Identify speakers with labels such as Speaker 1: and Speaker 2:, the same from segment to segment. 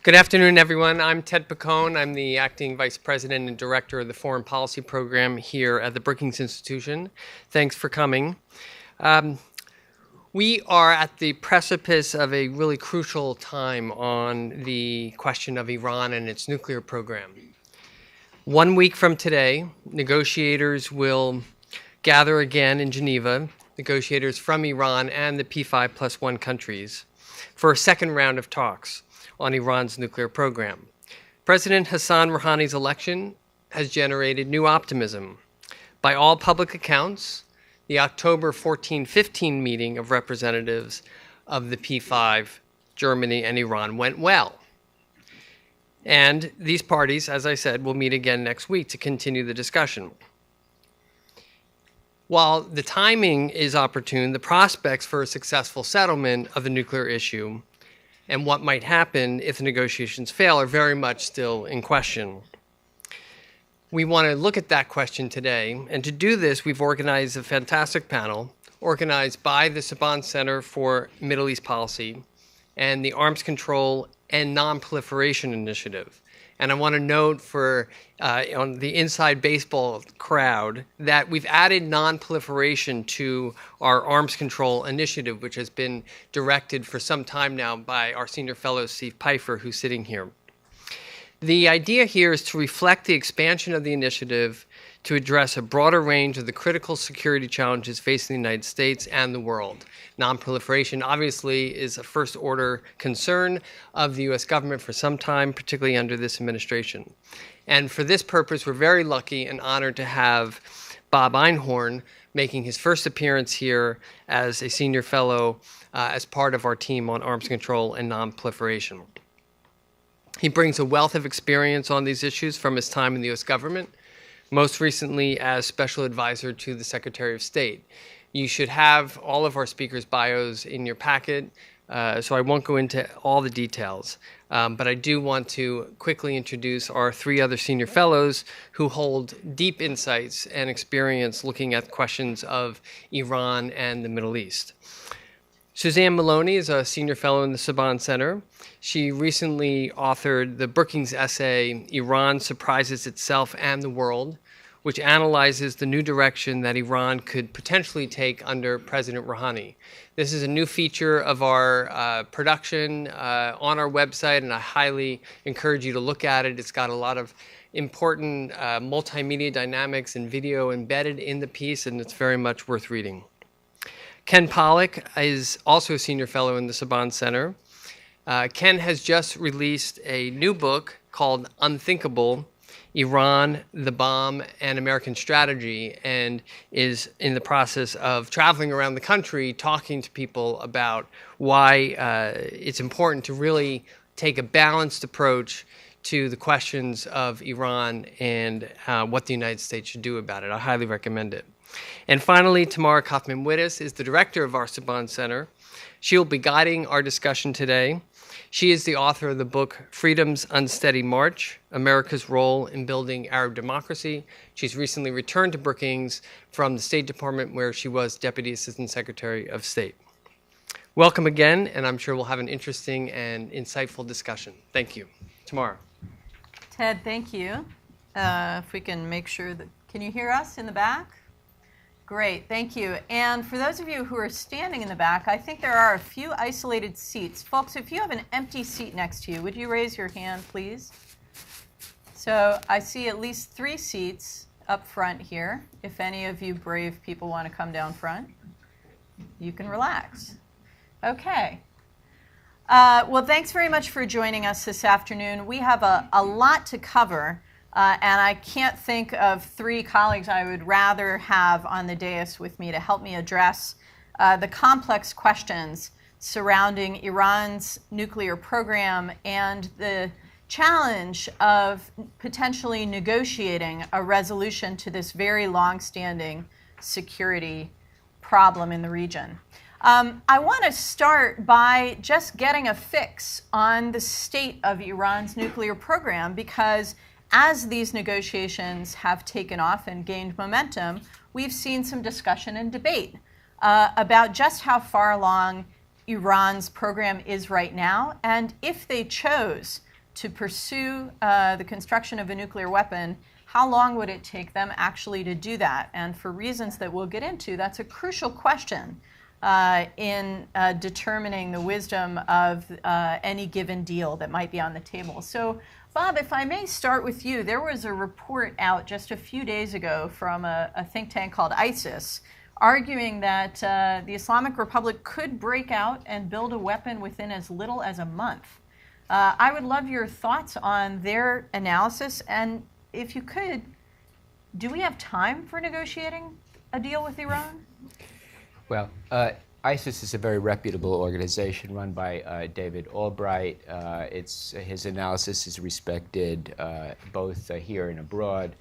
Speaker 1: Good afternoon, everyone. I'm Ted Picone. I'm the Acting Vice President and Director of the Foreign Policy Program here at the Brookings Institution. Thanks for coming. We are at the precipice of a really crucial time on the question of Iran and its nuclear program. 1 week from today, negotiators will gather again in Geneva, negotiators from Iran and the P5+1 countries, for a second round of talks on Iran's nuclear program. President Hassan Rouhani's election has generated new optimism. By all public accounts, the October 14-15 meeting of representatives of the P5, Germany and Iran went well. And these parties, as I said, will meet again next week to continue the discussion. While the timing is opportune, the prospects for a successful settlement of the nuclear issue and what might happen if the negotiations fail are very much still in question. We want to look at that question today, and to do this, we've organized a fantastic panel organized by the Saban Center for Middle East Policy and the Arms Control and Non-Proliferation Initiative. And I want to note for on the inside baseball crowd that we've added non-proliferation to our arms control initiative, which has been directed for some time now by our senior fellow, Steve Pfeiffer, who's sitting here. The idea here is to reflect the expansion of the initiative to address a broader range of the critical security challenges facing the United States and the world. Non-proliferation obviously is a first-order concern of the U.S. government for some time, particularly under this administration. And for this purpose, we're very lucky and honored to have Bob Einhorn making his first appearance here as a senior fellow as part of our team on arms control and non-proliferation. He brings a wealth of experience on these issues from his time in the U.S. government, most recently as special advisor to the Secretary of State. You should have all of our speakers' bios in your packet, so I won't go into all the details. But I do want to quickly introduce our three other senior fellows who hold deep insights and experience looking at questions of Iran and the Middle East. Suzanne Maloney is a senior fellow in the Saban Center. She recently authored the Brookings essay, Iran Surprises Itself and the World, which analyzes the new direction that Iran could potentially take under President Rouhani. This is a new feature of our production on our website, and I highly encourage you to look at it. It's got a lot of important multimedia dynamics and video embedded in the piece, and it's very much worth reading. Ken Pollack is also a senior fellow in the Saban Center. Ken has just released a new book called Unthinkable, Iran, the Bomb, and American Strategy, and is in the process of traveling around the country talking to people about why it's important to really take a balanced approach to the questions of Iran and what the United States should do about it. I highly recommend it. And finally, Tamara Kaufman-Wittes is the director of our Saban Center. She will be guiding our discussion today. She is the author of the book Freedom's Unsteady March, America's Role in Building Arab Democracy. She's recently returned to Brookings from the State Department, where she was Deputy Assistant Secretary of State. Welcome again, and I'm sure we'll have an interesting and insightful discussion. Thank you. Tamara.
Speaker 2: Ted, thank you. If we can make sure that, can you hear us in the back? Great, thank you. And for those of you who are standing in the back, I think there are a few isolated seats. Folks, if you have an empty seat next to you, would you raise your hand, please? So I see at least 3 seats up front here. If any of you brave people want to come down front, you can relax. Okay. Well, thanks very much for joining us this afternoon. We have a lot to cover. And I can't think of 3 colleagues I would rather have on the dais with me to help me address the complex questions surrounding Iran's nuclear program and the challenge of potentially negotiating a resolution to this very long-standing security problem in the region. I want to start by just getting a fix on the state of Iran's nuclear program, because as these negotiations have taken off and gained momentum, we've seen some discussion and debate about just how far along Iran's program is right now, and if they chose to pursue the construction of a nuclear weapon, how long would it take them actually to do that? And for reasons that we'll get into, that's a crucial question in determining the wisdom of any given deal that might be on the table. So, Bob, if I may start with you, there was a report out just a few days ago from a think tank called ISIS, arguing that the Islamic Republic could break out and build a weapon within as little as a month. I would love your thoughts on their analysis, and if you could, do we have time for negotiating a deal with Iran?
Speaker 3: Well, ISIS is a very reputable organization run by David Albright. His analysis is respected both here and abroad.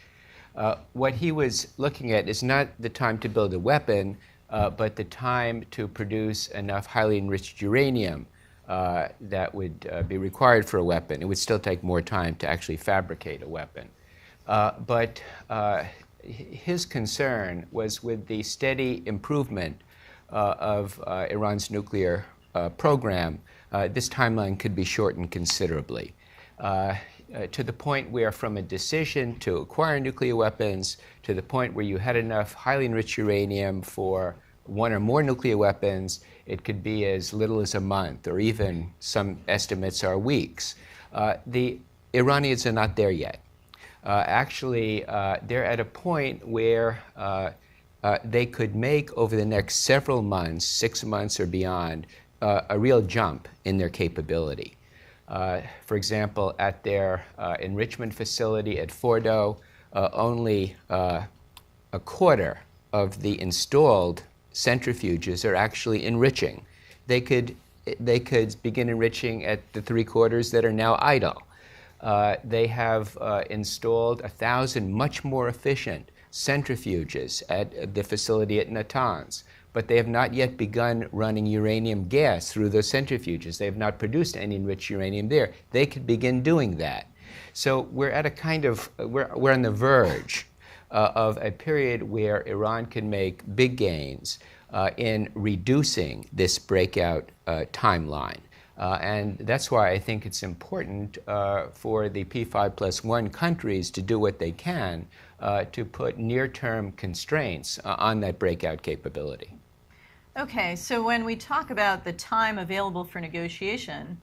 Speaker 3: What he was looking at is not the time to build a weapon, but the time to produce enough highly enriched uranium that would be required for a weapon. It would still take more time to actually fabricate a weapon. But his concern was with the steady improvement of Iran's nuclear program, this timeline could be shortened considerably. To the point where from a decision to acquire nuclear weapons to the point where you had enough highly enriched uranium for one or more nuclear weapons, it could be as little as a month, or even some estimates are weeks. The Iranians are not there yet. Actually, they're at a point where they could make, over the next several months, 6 months or beyond, a real jump in their capability. For example, at their enrichment facility at Fordo, only a quarter of the installed centrifuges are actually enriching. They could begin enriching at the 3/4 that are now idle. They have installed 1,000 much more efficient centrifuges at the facility at Natanz, but they have not yet begun running uranium gas through those centrifuges. They have not produced any enriched uranium there. They could begin doing that. So we're at a kind of, we're on the verge of a period where Iran can make big gains in reducing this breakout timeline. And that's why I think it's important for the P5+1 countries to do what they can to put near-term constraints on that breakout capability.
Speaker 2: Okay, so when we talk about the time available for negotiation,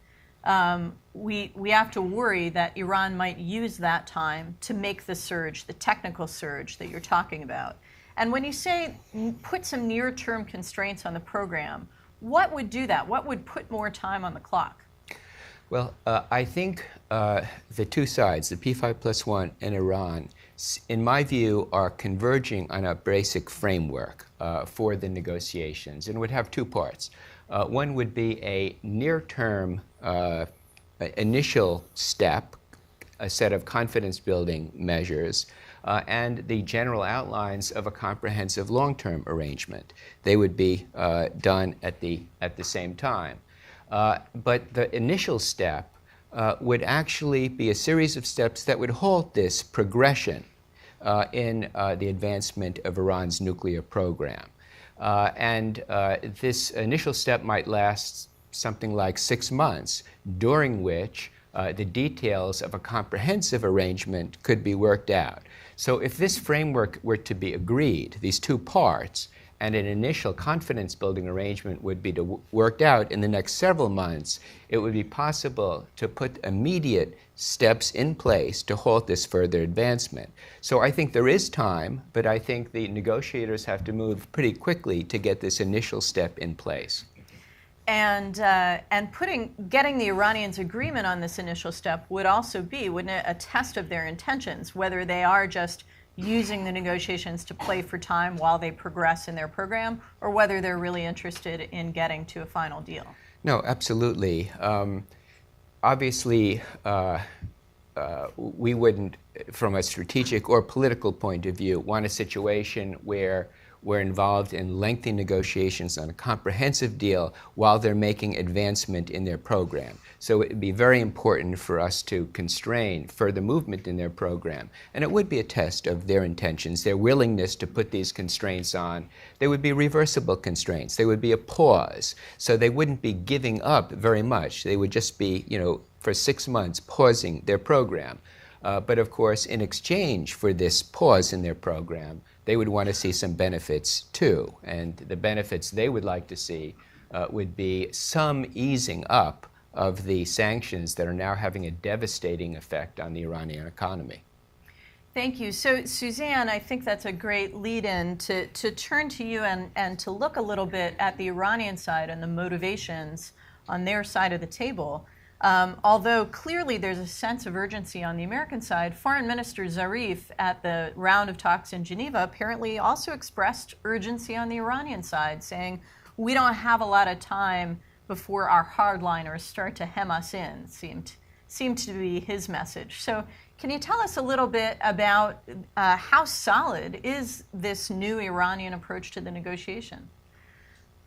Speaker 2: we have to worry that Iran might use that time to make the surge, the technical surge that you're talking about. And when you say put some near-term constraints on the program, what would do that? What would put more time on the clock?
Speaker 3: Well, I think the two sides, the P5+1 and Iran, in my view, are converging on a basic framework for the negotiations, and would have two parts. One would be a near-term initial step, a set of confidence-building measures, and the general outlines of a comprehensive long-term arrangement. They would be done at the same time. But the initial step would actually be a series of steps that would halt this progression in the advancement of Iran's nuclear program. And this initial step might last something like 6 months, during which the details of a comprehensive arrangement could be worked out. So if this framework were to be agreed, these two parts, and an initial confidence-building arrangement would be worked out in the next several months, it would be possible to put immediate steps in place to halt this further advancement. So I think there is time, but I think the negotiators have to move pretty quickly to get this initial step in place.
Speaker 2: And getting the Iranians' agreement on this initial step would also be, wouldn't it, a test of their intentions, whether they are just using the negotiations to play for time while they progress in their program, or whether they're really interested in getting to a final deal.
Speaker 3: No, absolutely. Obviously, we wouldn't, from a strategic or political point of view, want a situation where we're involved in lengthy negotiations on a comprehensive deal while they're making advancement in their program. So it would be very important for us to constrain further movement in their program. And it would be a test of their intentions, their willingness to put these constraints on. They would be reversible constraints. They would be a pause. So they wouldn't be giving up very much. They would just be, for 6 months, pausing their program. But of course, in exchange for this pause in their program, they would want to see some benefits too. And the benefits they would like to see would be some easing up of the sanctions that are now having a devastating effect on the Iranian economy.
Speaker 2: Thank you. So, Suzanne, I think that's a great lead-in to turn to you and to look a little bit at the Iranian side and the motivations on their side of the table. Although clearly there's a sense of urgency on the American side, Foreign Minister Zarif at the round of talks in Geneva apparently also expressed urgency on the Iranian side, saying, we don't have a lot of time before our hardliners start to hem us in, seemed to be his message. So can you tell us a little bit about how solid is this new Iranian approach to the negotiation?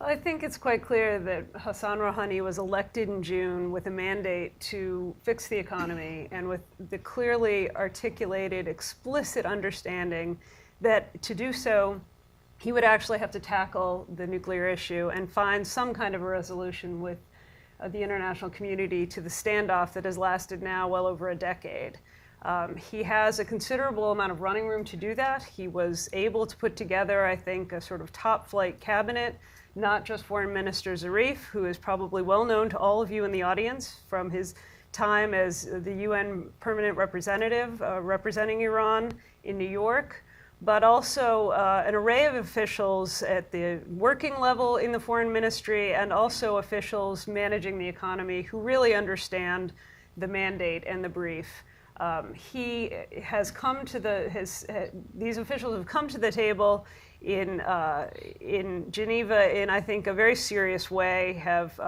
Speaker 4: I think it's quite clear that Hassan Rouhani was elected in June with a mandate to fix the economy and with the clearly articulated, explicit understanding that to do so, he would actually have to tackle the nuclear issue and find some kind of a resolution with the international community to the standoff that has lasted now well over a decade. He has a considerable amount of running room to do that. He was able to put together, I think, a sort of top-flight cabinet, not just Foreign Minister Zarif, who is probably well known to all of you in the audience from his time as the UN permanent representative representing Iran in New York, but also an array of officials at the working level in the foreign ministry and also officials managing the economy who really understand the mandate and the brief. He has come to these officials have come to the table in Geneva in, I think, a very serious way, have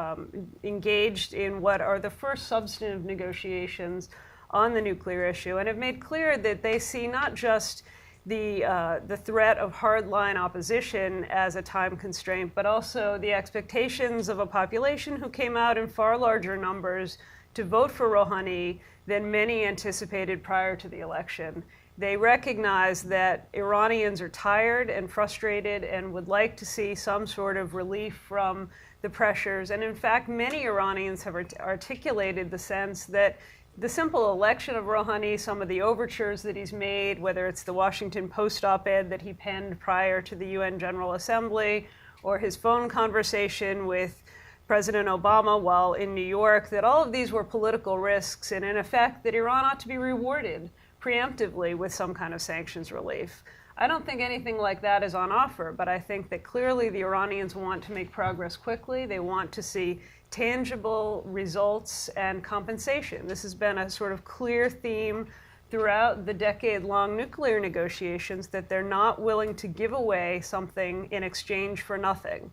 Speaker 4: engaged in what are the first substantive negotiations on the nuclear issue, and have made clear that they see not just the threat of hardline opposition as a time constraint, but also the expectations of a population who came out in far larger numbers to vote for Rouhani than many anticipated prior to the election. They recognize that Iranians are tired and frustrated and would like to see some sort of relief from the pressures. And in fact, many Iranians have articulated the sense that the simple election of Rouhani, some of the overtures that he's made, whether it's the Washington Post op-ed that he penned prior to the UN General Assembly, or his phone conversation with President Obama while in New York, that all of these were political risks, and in effect that Iran ought to be rewarded preemptively with some kind of sanctions relief. I don't think anything like that is on offer, but I think that clearly the Iranians want to make progress quickly. They want to see tangible results and compensation. This has been a sort of clear theme throughout the decade-long nuclear negotiations, that they're not willing to give away something in exchange for nothing.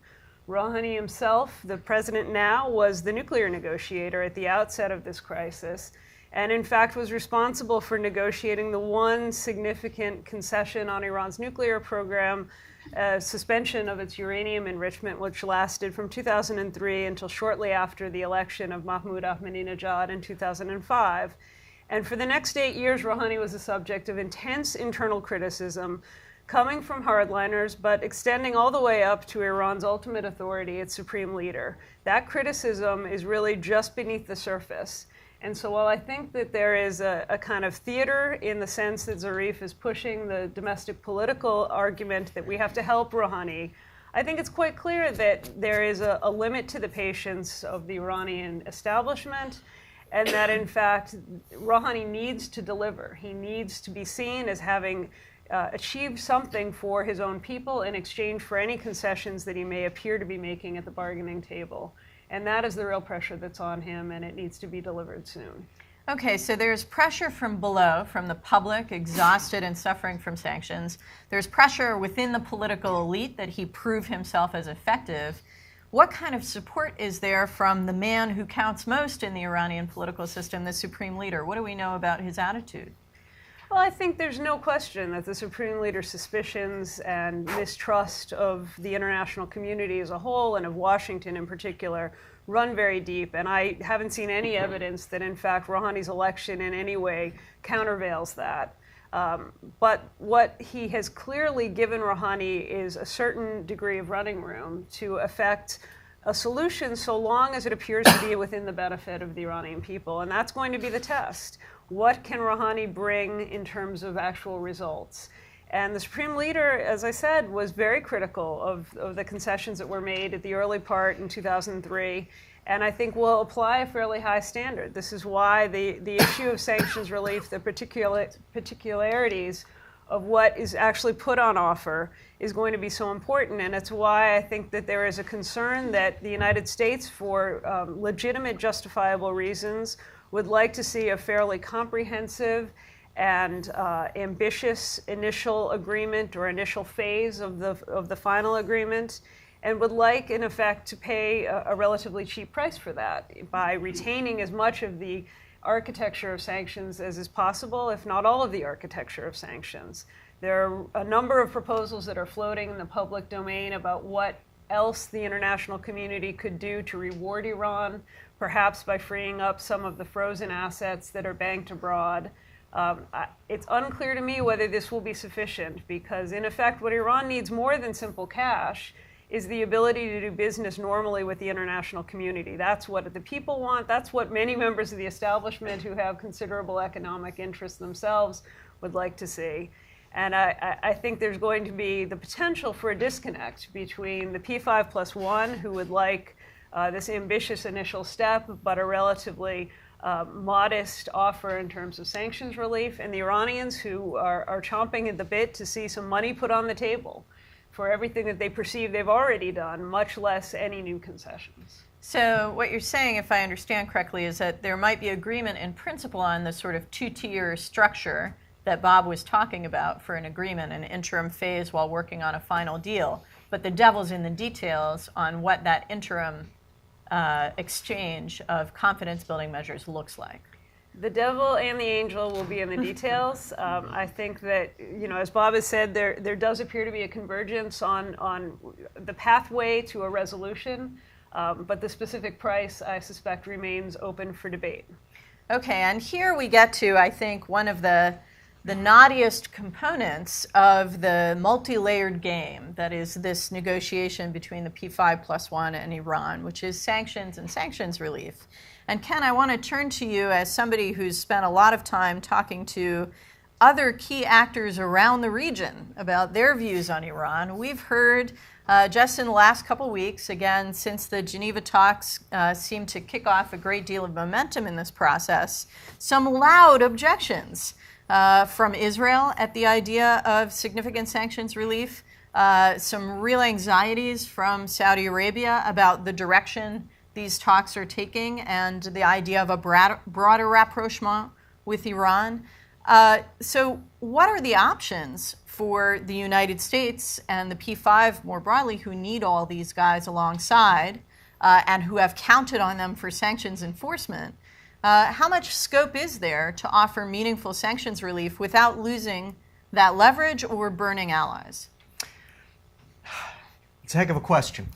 Speaker 4: Rouhani himself, the president now, was the nuclear negotiator at the outset of this crisis, and in fact was responsible for negotiating the one significant concession on Iran's nuclear program, suspension of its uranium enrichment, which lasted from 2003 until shortly after the election of Mahmoud Ahmadinejad in 2005. And for the next 8 years, Rouhani was the subject of intense internal criticism, coming from hardliners, but extending all the way up to Iran's ultimate authority, its supreme leader. That criticism is really just beneath the surface. And so while I think that there is a kind of theater in the sense that Zarif is pushing the domestic political argument that we have to help Rouhani, I think it's quite clear that there is a limit to the patience of the Iranian establishment, and that in fact Rouhani needs to deliver. He needs to be seen as having achieved something for his own people in exchange for any concessions that he may appear to be making at the bargaining table. And that is the real pressure that's on him, and it needs to be delivered soon.
Speaker 2: Okay, so there's pressure from below, from the public, exhausted and suffering from sanctions. There's pressure within the political elite that he prove himself as effective. What kind of support is there from the man who counts most in the Iranian political system, the supreme leader? What do we know about his attitude?
Speaker 4: Well, I think there's no question that the Supreme Leader's suspicions and mistrust of the international community as a whole, and of Washington in particular, run very deep. And I haven't seen any evidence that, in fact, Rouhani's election in any way countervails that. But what he has clearly given Rouhani is a certain degree of running room to effect a solution so long as it appears to be within the benefit of the Iranian people. And that's going to be the test. What can Rouhani bring in terms of actual results? And the Supreme Leader, as I said, was very critical of the concessions that were made at the early part in 2003, and I think will apply a fairly high standard. This is why the issue of sanctions relief, the particularities of what is actually put on offer is going to be so important, and it's why I think that there is a concern that the United States, for legitimate, justifiable reasons, would like to see a fairly comprehensive and ambitious initial agreement or initial phase of the final agreement, and would like, in effect, to pay a relatively cheap price for that by retaining as much of the architecture of sanctions as is possible, if not all of the architecture of sanctions. There are a number of proposals that are floating in the public domain about what else the international community could do to reward Iran, perhaps by freeing up some of the frozen assets that are banked abroad. It's unclear to me whether this will be sufficient because, in effect, what Iran needs more than simple cash is the ability to do business normally with the international community. That's what the people want. That's what many members of the establishment who have considerable economic interests themselves would like to see. And I think there's going to be the potential for a disconnect between the P5+1, who would like this ambitious initial step, but a relatively modest offer in terms of sanctions relief, and the Iranians who are chomping at the bit to see some money put on the table for everything that they perceive they've already done, much less any new concessions.
Speaker 2: So what you're saying, if I understand correctly, is that there might be agreement in principle on the sort of two-tier structure that Bob was talking about for an agreement, an interim phase while working on a final deal. But the devil's in the details on what that interim exchange of confidence-building measures looks like.
Speaker 4: The devil and the angel will be in the details. I think that, as Bob has said, there does appear to be a convergence on the pathway to a resolution, but the specific price, I suspect, remains open for debate.
Speaker 2: Okay, and here we get to, I think, one of the knottiest components of the multi-layered game that is this negotiation between the P5+1 and Iran, which is sanctions and sanctions relief. And Ken, I want to turn to you as somebody who's spent a lot of time talking to other key actors around the region about their views on Iran. We've heard just in the last couple of weeks, again, since the Geneva talks seemed to kick off a great deal of momentum in this process, some loud objections from Israel at the idea of significant sanctions relief, some real anxieties from Saudi Arabia about the direction these talks are taking and the idea of a broader rapprochement with Iran. So what are the options for the United States and the P5 more broadly, who need all these guys alongside and who have counted on them for sanctions enforcement? How much scope is there to offer meaningful sanctions relief without losing that leverage or burning allies?
Speaker 5: It's a heck of a question.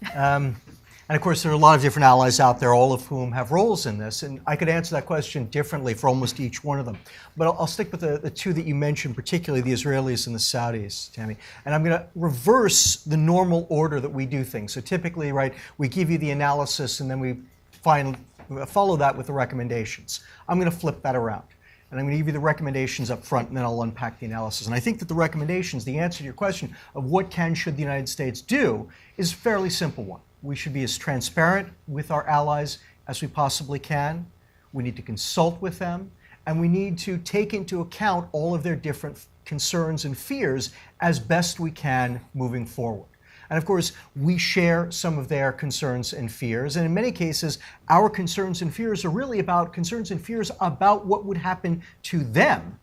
Speaker 5: And of course, there are a lot of different allies out there, all of whom have roles in this. And I could answer that question differently for almost each one of them. But I'll stick with the two that you mentioned, particularly the Israelis and the Saudis, Tammy. And I'm going to reverse the normal order that we do things. So typically, right, we give you the analysis and then we follow that with the recommendations. I'm going to flip that around. And I'm going to give you the recommendations up front, and then I'll unpack the analysis. And I think that the recommendations, the answer to your question of what should the United States do, is a fairly simple one. We should be as transparent with our allies as we possibly can. We need to consult with them, and we need to take into account all of their different concerns and fears as best we can moving forward. And of course, we share some of their concerns and fears, and in many cases, our concerns and fears are really about concerns and fears about what would happen to them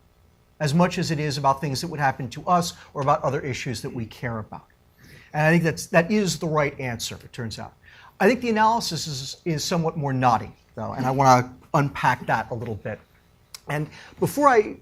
Speaker 5: as much as it is about things that would happen to us or about other issues that we care about. And I think that is the right answer, it turns out. I think the analysis is somewhat more knotty, though, and I want to unpack that a little bit. And before I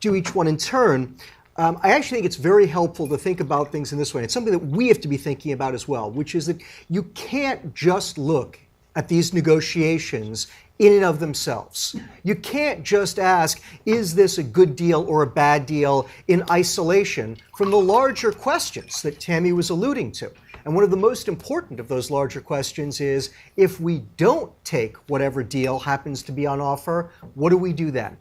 Speaker 5: do each one in turn, I actually think it's very helpful to think about things in this way. It's something that we have to be thinking about as well, which is that you can't just look at these negotiations in and of themselves. You can't just ask, is this a good deal or a bad deal in isolation from the larger questions that Tammy was alluding to. And one of the most important of those larger questions is, if we don't take whatever deal happens to be on offer, what do we do then?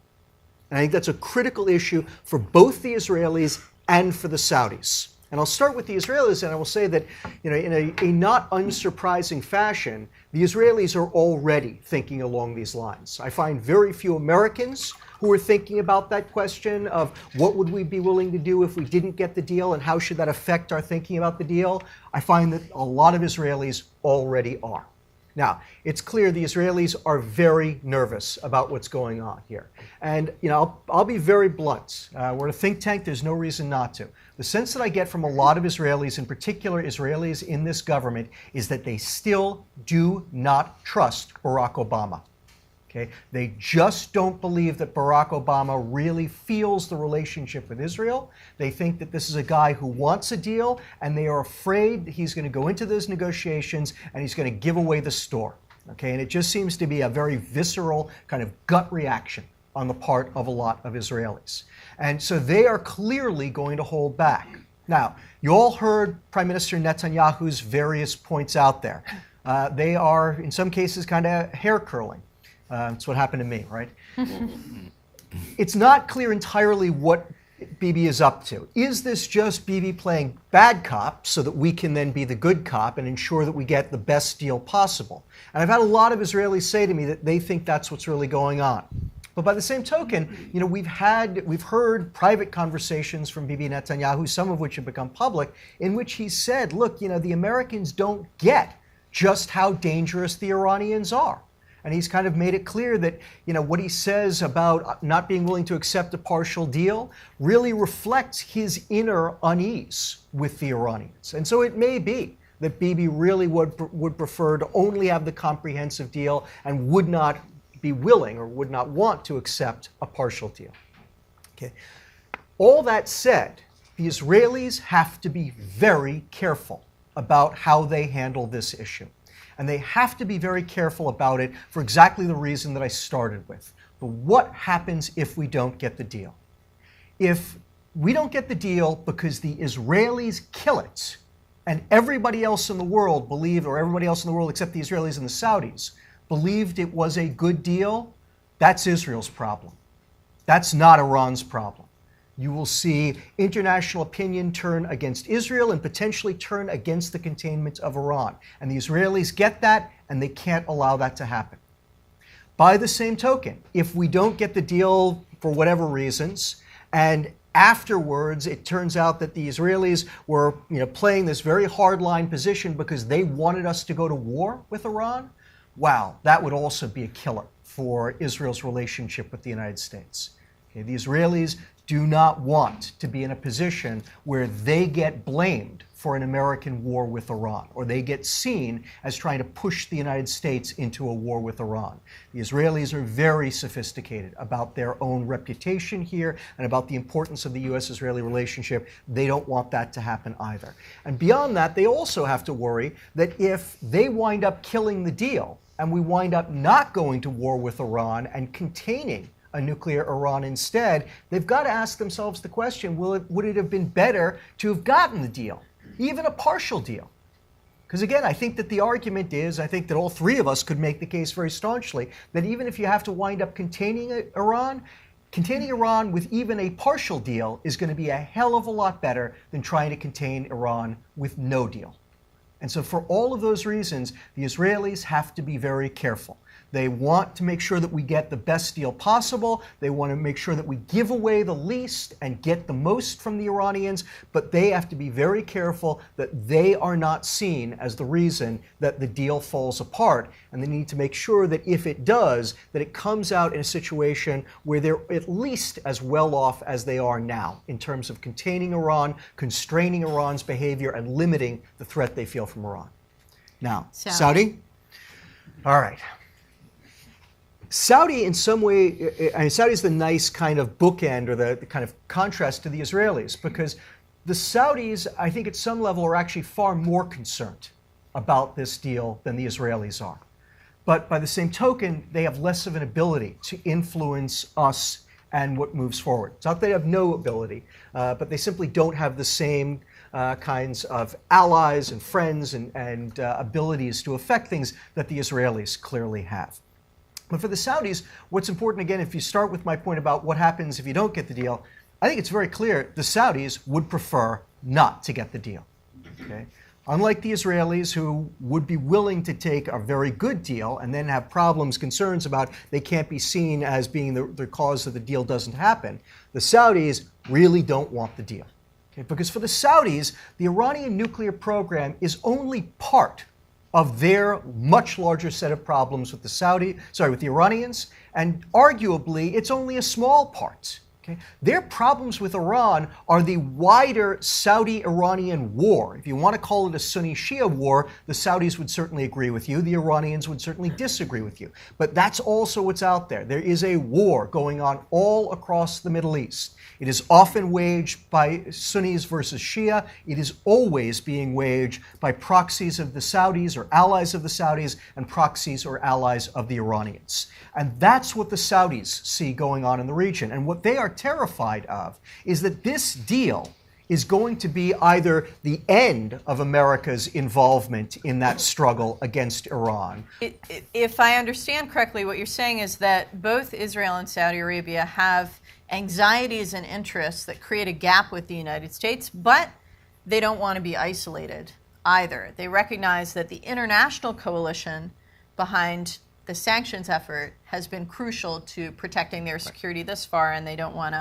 Speaker 5: And I think that's a critical issue for both the Israelis and for the Saudis. And I'll start with the Israelis, and I will say that, in a not unsurprising fashion, the Israelis are already thinking along these lines. I find very few Americans who are thinking about that question of what would we be willing to do if we didn't get the deal, and how should that affect our thinking about the deal. I find that a lot of Israelis already are. Now, it's clear the Israelis are very nervous about what's going on here. And I'll be very blunt. We're a think tank, there's no reason not to. The sense that I get from a lot of Israelis, in particular Israelis in this government, is that they still do not trust Barack Obama. Okay? They just don't believe that Barack Obama really feels the relationship with Israel. They think that this is a guy who wants a deal, and they are afraid that he's going to go into those negotiations and he's going to give away the store. Okay? And it just seems to be a very visceral kind of gut reaction on the part of a lot of Israelis. And so they are clearly going to hold back. Now, you all heard Prime Minister Netanyahu's various points out there. They are, in some cases, kind of hair curling. That's what happened to me, right? It's not clear entirely what Bibi is up to. Is this just Bibi playing bad cop so that we can then be the good cop and ensure that we get the best deal possible? And I've had a lot of Israelis say to me that they think that's what's really going on. But by the same token, we've heard private conversations from Bibi Netanyahu, some of which have become public, in which he said, look, the Americans don't get just how dangerous the Iranians are. And he's kind of made it clear that, what he says about not being willing to accept a partial deal really reflects his inner unease with the Iranians. And so it may be that Bibi really would prefer to only have the comprehensive deal and would not be willing or would not want to accept a partial deal. Okay. All that said, the Israelis have to be very careful about how they handle this issue. And they have to be very careful about it for exactly the reason that I started with. But what happens if we don't get the deal? If we don't get the deal because the Israelis kill it, and everybody else in the world believed, or everybody else in the world except the Israelis and the Saudis, believed it was a good deal, that's Israel's problem. That's not Iran's problem. You will see international opinion turn against Israel and potentially turn against the containment of Iran. And the Israelis get that, and they can't allow that to happen. By the same token, if we don't get the deal for whatever reasons, and afterwards it turns out that the Israelis were playing this very hardline position because they wanted us to go to war with Iran, wow, that would also be a killer for Israel's relationship with the United States. Okay, the Israelis do not want to be in a position where they get blamed for an American war with Iran, or they get seen as trying to push the United States into a war with Iran. The Israelis are very sophisticated about their own reputation here and about the importance of the U.S.-Israeli relationship. They don't want that to happen either. And beyond that, they also have to worry that if they wind up killing the deal and we wind up not going to war with Iran and containing a nuclear Iran instead, they've got to ask themselves the question, would it have been better to have gotten the deal, even a partial deal? Because again, I think that the argument is, I think that all three of us could make the case very staunchly, that even if you have to wind up containing Iran with even a partial deal is going to be a hell of a lot better than trying to contain Iran with no deal. And so for all of those reasons, the Israelis have to be very careful. They want to make sure that we get the best deal possible. They want to make sure that we give away the least and get the most from the Iranians, but they have to be very careful that they are not seen as the reason that the deal falls apart. And they need to make sure that if it does, that it comes out in a situation where they're at least as well off as they are now in terms of containing Iran, constraining Iran's behavior, and limiting the threat they feel from Iran. Now, Saudi? All right. Saudi, in some way, Saudi is the nice kind of bookend or the kind of contrast to the Israelis, because the Saudis, I think at some level, are actually far more concerned about this deal than the Israelis are. But by the same token, they have less of an ability to influence us and what moves forward. It's not that they have no ability, but they simply don't have the same kinds of allies and friends and abilities to affect things that the Israelis clearly have. But for the Saudis, what's important, again, if you start with my point about what happens if you don't get the deal, I think it's very clear the Saudis would prefer not to get the deal. Okay? Unlike the Israelis, who would be willing to take a very good deal and then have problems, concerns about they can't be seen as being the cause that the deal doesn't happen, the Saudis really don't want the deal. Okay? Because for the Saudis, the Iranian nuclear program is only part of their much larger set of problems with with the Iranians, and arguably it's only a small part. Okay? Their problems with Iran are the wider Saudi-Iranian war. If you want to call it a Sunni-Shia war, the Saudis would certainly agree with you. The Iranians would certainly disagree with you. But that's also what's out there. There is a war going on all across the Middle East. It is often waged by Sunnis versus Shia. It is always being waged by proxies of the Saudis or allies of the Saudis and proxies or allies of the Iranians. And that's what the Saudis see going on in the region. And what they are terrified of is that this deal is going to be either the end of America's involvement in that struggle against Iran.
Speaker 2: If I understand correctly, what you're saying is that both Israel and Saudi Arabia have anxieties and interests that create a gap with the United States, but they don't want to be isolated either. They recognize that the international coalition behind the sanctions effort has been crucial to protecting their security thus far, and they don't want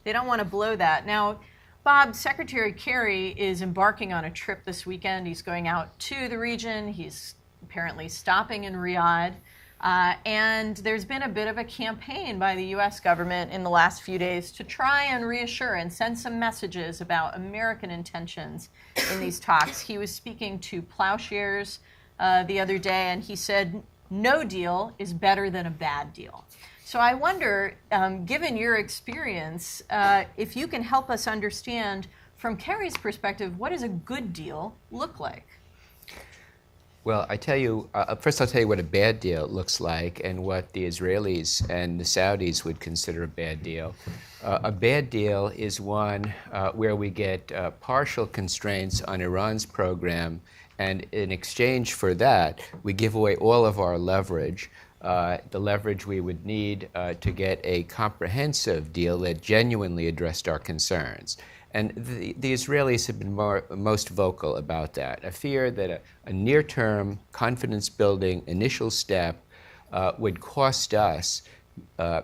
Speaker 2: to blow that. Now, Bob, Secretary Kerry is embarking on a trip this weekend. He's going out to the region. He's apparently stopping in Riyadh. And there's been a bit of a campaign by the U.S. government in the last few days to try and reassure and send some messages about American intentions in these talks. He was speaking to plowshares the other day, and he said, no deal is better than a bad deal. So I wonder, given your experience, if you can help us understand, from Kerry's perspective, what does a good deal look like?
Speaker 3: Well, I tell you, first I'll tell you what a bad deal looks like and what the Israelis and the Saudis would consider a bad deal. A bad deal is one where we get partial constraints on Iran's program, and in exchange for that, we give away all of our leverage, the leverage we would need to get a comprehensive deal that genuinely addressed our concerns. And the Israelis have been most vocal about that, a fear that a near-term, confidence-building initial step would cost us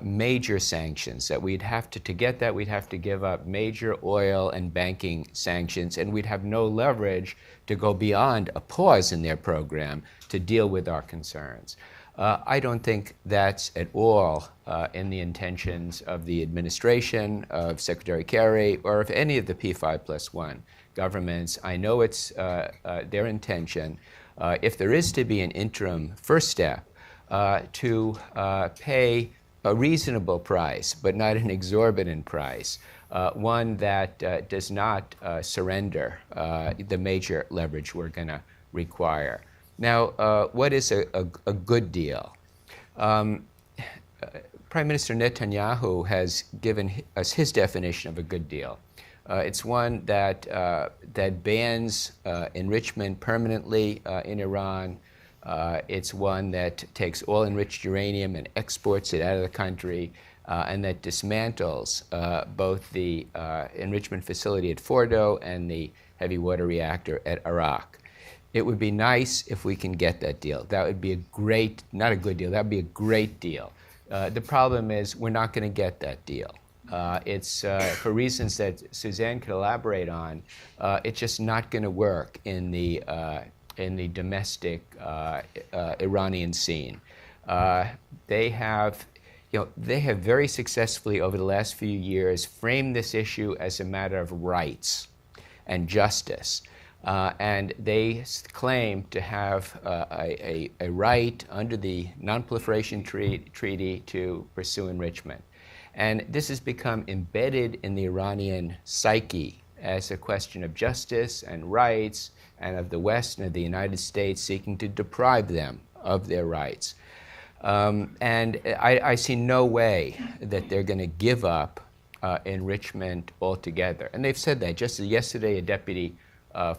Speaker 3: major sanctions, that we'd have to get that, we'd have to give up major oil and banking sanctions, and we'd have no leverage to go beyond a pause in their program to deal with our concerns. I don't think that's at all in the intentions of the administration, of Secretary Kerry, or of any of the P5+1 governments. I know it's their intention, if there is to be an interim first step, to pay a reasonable price, but not an exorbitant price, one that does not surrender the major leverage we're going to require. Now, what is a good deal? Prime Minister Netanyahu has given us his definition of a good deal. It's one that bans enrichment permanently in Iran. It's one that takes all enriched uranium and exports it out of the country, and that dismantles both the enrichment facility at Fordo and the heavy water reactor at Arak. It would be nice if we can get that deal. That would be a great, not a good deal, that would be a great deal. The problem is we're not going to get that deal. It's for reasons that Suzanne could elaborate on. It's just not going to work in the domestic Iranian scene. They have very successfully over the last few years framed this issue as a matter of rights and justice. And they claim to have a right under the Non-Proliferation Treaty to pursue enrichment. And this has become embedded in the Iranian psyche as a question of justice and rights, and of the West and of the United States seeking to deprive them of their rights. And I see no way that they're going to give up enrichment altogether. And they've said that. Just yesterday, a deputy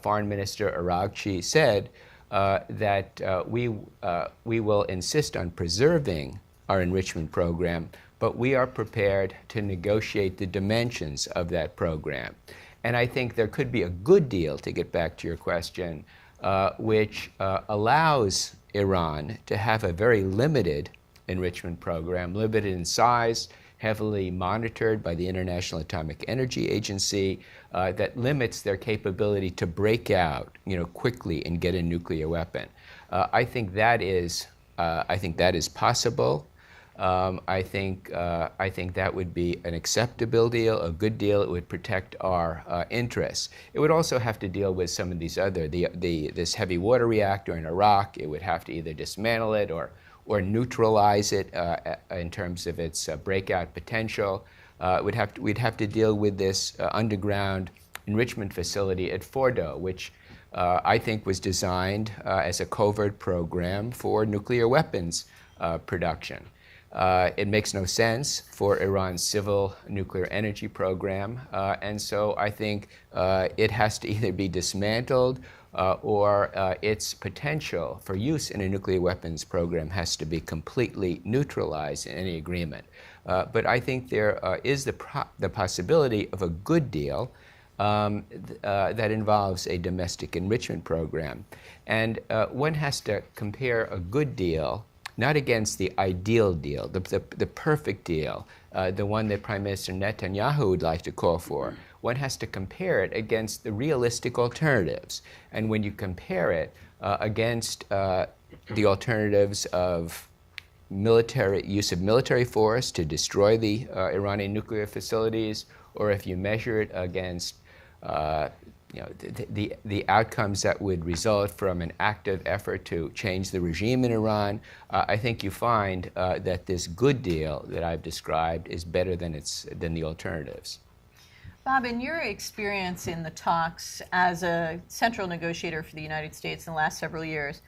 Speaker 3: Foreign Minister Araghchi said that we will insist on preserving our enrichment program, but we are prepared to negotiate the dimensions of that program. And I think there could be a good deal, to get back to your question, which allows Iran to have a very limited enrichment program, limited in size, heavily monitored by the International Atomic Energy Agency, that limits their capability to break out, quickly and get a nuclear weapon. I think that is possible. I think that would be an acceptable deal, a good deal. It would protect our interests. It would also have to deal with some of these other, this heavy water reactor in Iraq. It would have to either dismantle it or neutralize it in terms of its breakout potential. We'd have to deal with this underground enrichment facility at Fordo, which I think was designed as a covert program for nuclear weapons production. It makes no sense for Iran's civil nuclear energy program, and so I think it has to either be dismantled or its potential for use in a nuclear weapons program has to be completely neutralized in any agreement. But I think there is the possibility of a good deal that involves a domestic enrichment program. And one has to compare a good deal not against the ideal deal, the perfect deal, the one that Prime Minister Netanyahu would like to call for. One has to compare it against the realistic alternatives. And when you compare it against the alternatives of use of military force to destroy the Iranian nuclear facilities, or if you measure it against the outcomes that would result from an active effort to change the regime in Iran, I think you find that this good deal that I've described is better than the alternatives.
Speaker 2: Bob, in your experience in the talks as a central negotiator for the United States in the last several years,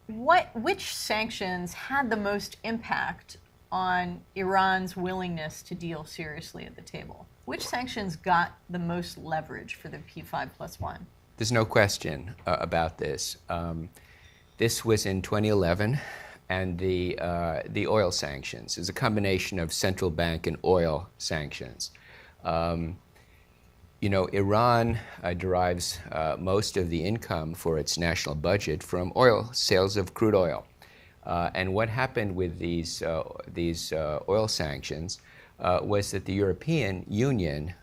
Speaker 2: which sanctions had the most impact on Iran's willingness to deal seriously at the table? Which sanctions got the most leverage for the P5+1?
Speaker 3: There's no question about this. This was in 2011, and the oil sanctions is a combination of central bank and oil sanctions. Iran derives most of the income for its national budget from oil sales of crude oil. And what happened with these oil sanctions was that the European Union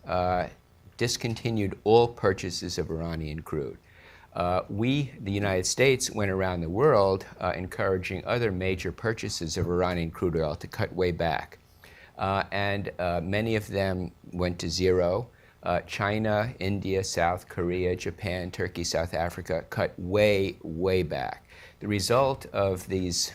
Speaker 3: discontinued all purchases of Iranian crude. We, the United States, went around the world encouraging other major purchases of Iranian crude oil to cut way back. And many of them went to zero. China, India, South Korea, Japan, Turkey, South Africa cut way, way back. The result of these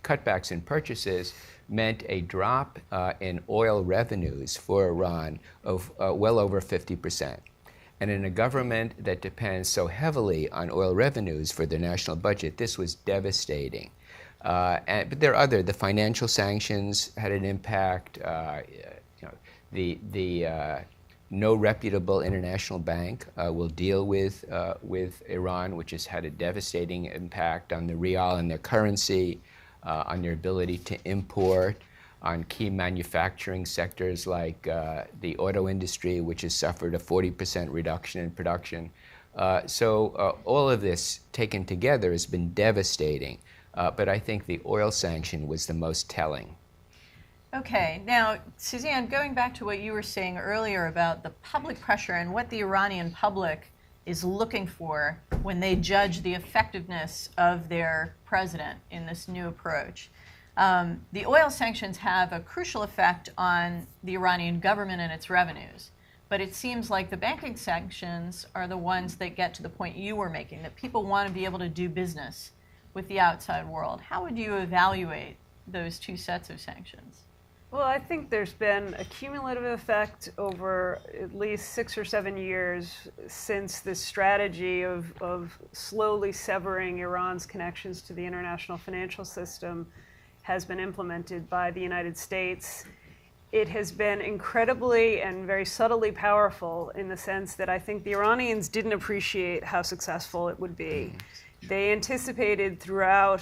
Speaker 3: cutbacks in purchases meant a drop in oil revenues for Iran of well over 50%. And in a government that depends so heavily on oil revenues for their national budget, this was devastating. But there are the financial sanctions had an impact. No reputable international bank will deal with Iran, which has had a devastating impact on the rial and their currency, on their ability to import, on key manufacturing sectors like the auto industry, which has suffered a 40% reduction in production. So all of this taken together has been devastating. But I think the oil sanction was the most telling.
Speaker 2: Okay, now, Suzanne, going back to what you were saying earlier about the public pressure and what the Iranian public is looking for when they judge the effectiveness of their president in this new approach. The oil sanctions have a crucial effect on the Iranian government and its revenues. But it seems like the banking sanctions are the ones that get to the point you were making, that people want to be able to do business with the outside world. How would you evaluate those two sets of sanctions?
Speaker 4: Well, I think there's been a cumulative effect over at least 6 or 7 years since this strategy of slowly severing Iran's connections to the international financial system has been implemented by the United States. it has been incredibly and very subtly powerful in the sense that I think the Iranians didn't appreciate how successful it would be. They anticipated throughout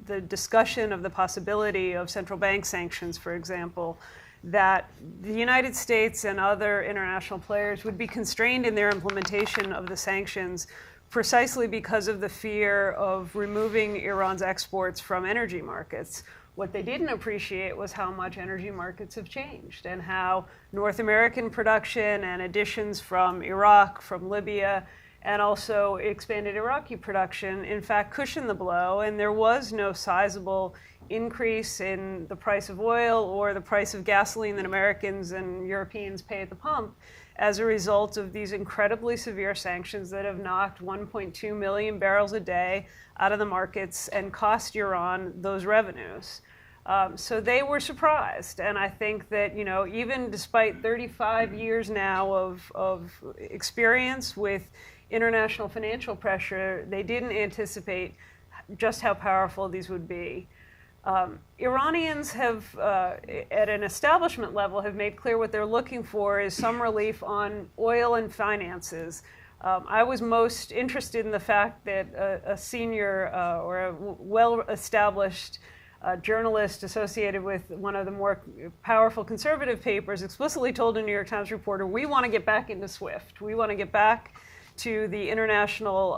Speaker 4: the discussion of the possibility of central bank sanctions, for example, that the United States and other international players would be constrained in their implementation of the sanctions precisely because of the fear of removing Iran's exports from energy markets. What they didn't appreciate was how much energy markets have changed and how North American production and additions from Iraq, from Libya, and also expanded Iraqi production, in fact, cushioned the blow, and there was no sizable increase in the price of oil or the price of gasoline that Americans and Europeans pay at the pump as a result of these incredibly severe sanctions that have knocked 1.2 million barrels a day out of the markets and cost Iran those revenues. So they were surprised, and I think that, you know, even despite 35 years now of experience with international financial pressure, they didn't anticipate just how powerful these would be. Iranians have, at an establishment level, have made clear what they're looking for is some relief on oil and finances. I was most interested in the fact that a senior or a well-established journalist associated with one of the more powerful conservative papers explicitly told a New York Times reporter, we want to get back into SWIFT. We want to get back to the international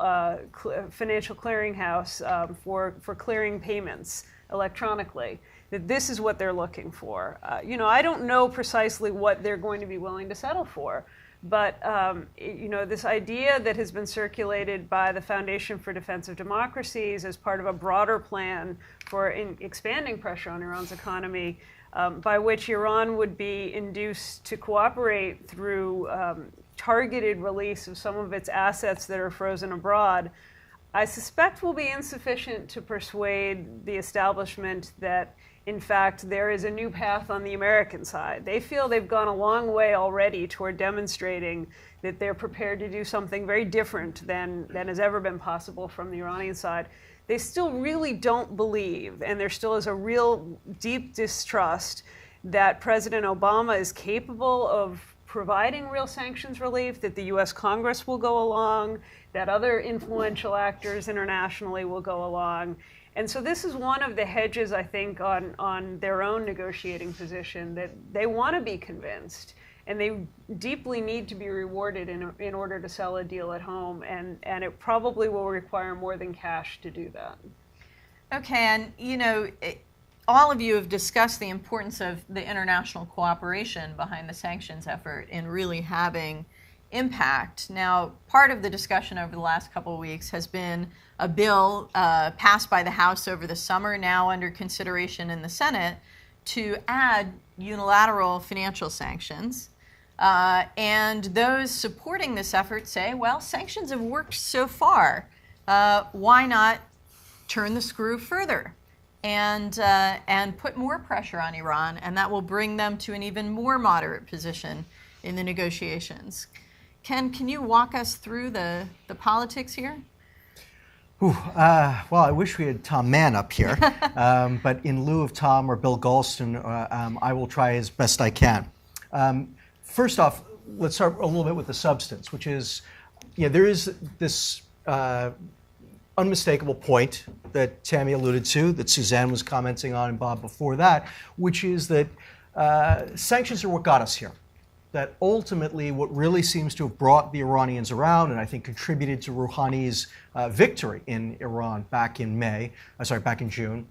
Speaker 4: financial clearinghouse for clearing payments electronically, that this is what they're looking for. You know, I don't know precisely what they're going to be willing to settle for, but you know, this idea that has been circulated by the Foundation for Defense of Democracies as part of a broader plan for expanding pressure on Iran's economy, by which Iran would be induced to cooperate through targeted release of some of its assets that are frozen abroad, I suspect will be insufficient to persuade the establishment that, in fact, there is a new path on the American side. They feel they've gone a long way already toward demonstrating that they're prepared to do something very different than has ever been possible from the Iranian side. They still really don't believe, and there still is a real deep distrust that President Obama is capable of providing real sanctions relief, that the US Congress will go along, that other influential actors internationally will go along. And so this is one of the hedges, I think, on their own negotiating position, that they want to be convinced and they deeply need to be rewarded in order to sell a deal at home. And it probably will require more than cash to do that.
Speaker 2: Okay, and you know, all of you have discussed the importance of the international cooperation behind the sanctions effort in really having impact. Now, part of the discussion over the last couple of weeks has been a bill passed by the House over the summer, now under consideration in the Senate, to add unilateral financial sanctions. And those supporting this effort say, well, sanctions have worked so far. Why not turn the screw further and put more pressure on Iran, and that will bring them to an even more moderate position in the negotiations. Ken, can you walk us through the politics here?
Speaker 5: Well, I wish we had Tom Mann up here, but in lieu of Tom or Bill Galston, I will try as best I can. First off, let's start a little bit with the substance, which is, there is this unmistakable point that Tammy alluded to, that Suzanne was commenting on and Bob before that, which is that sanctions are what got us here. That ultimately what really seems to have brought the Iranians around, and I think contributed to Rouhani's victory in Iran back in June,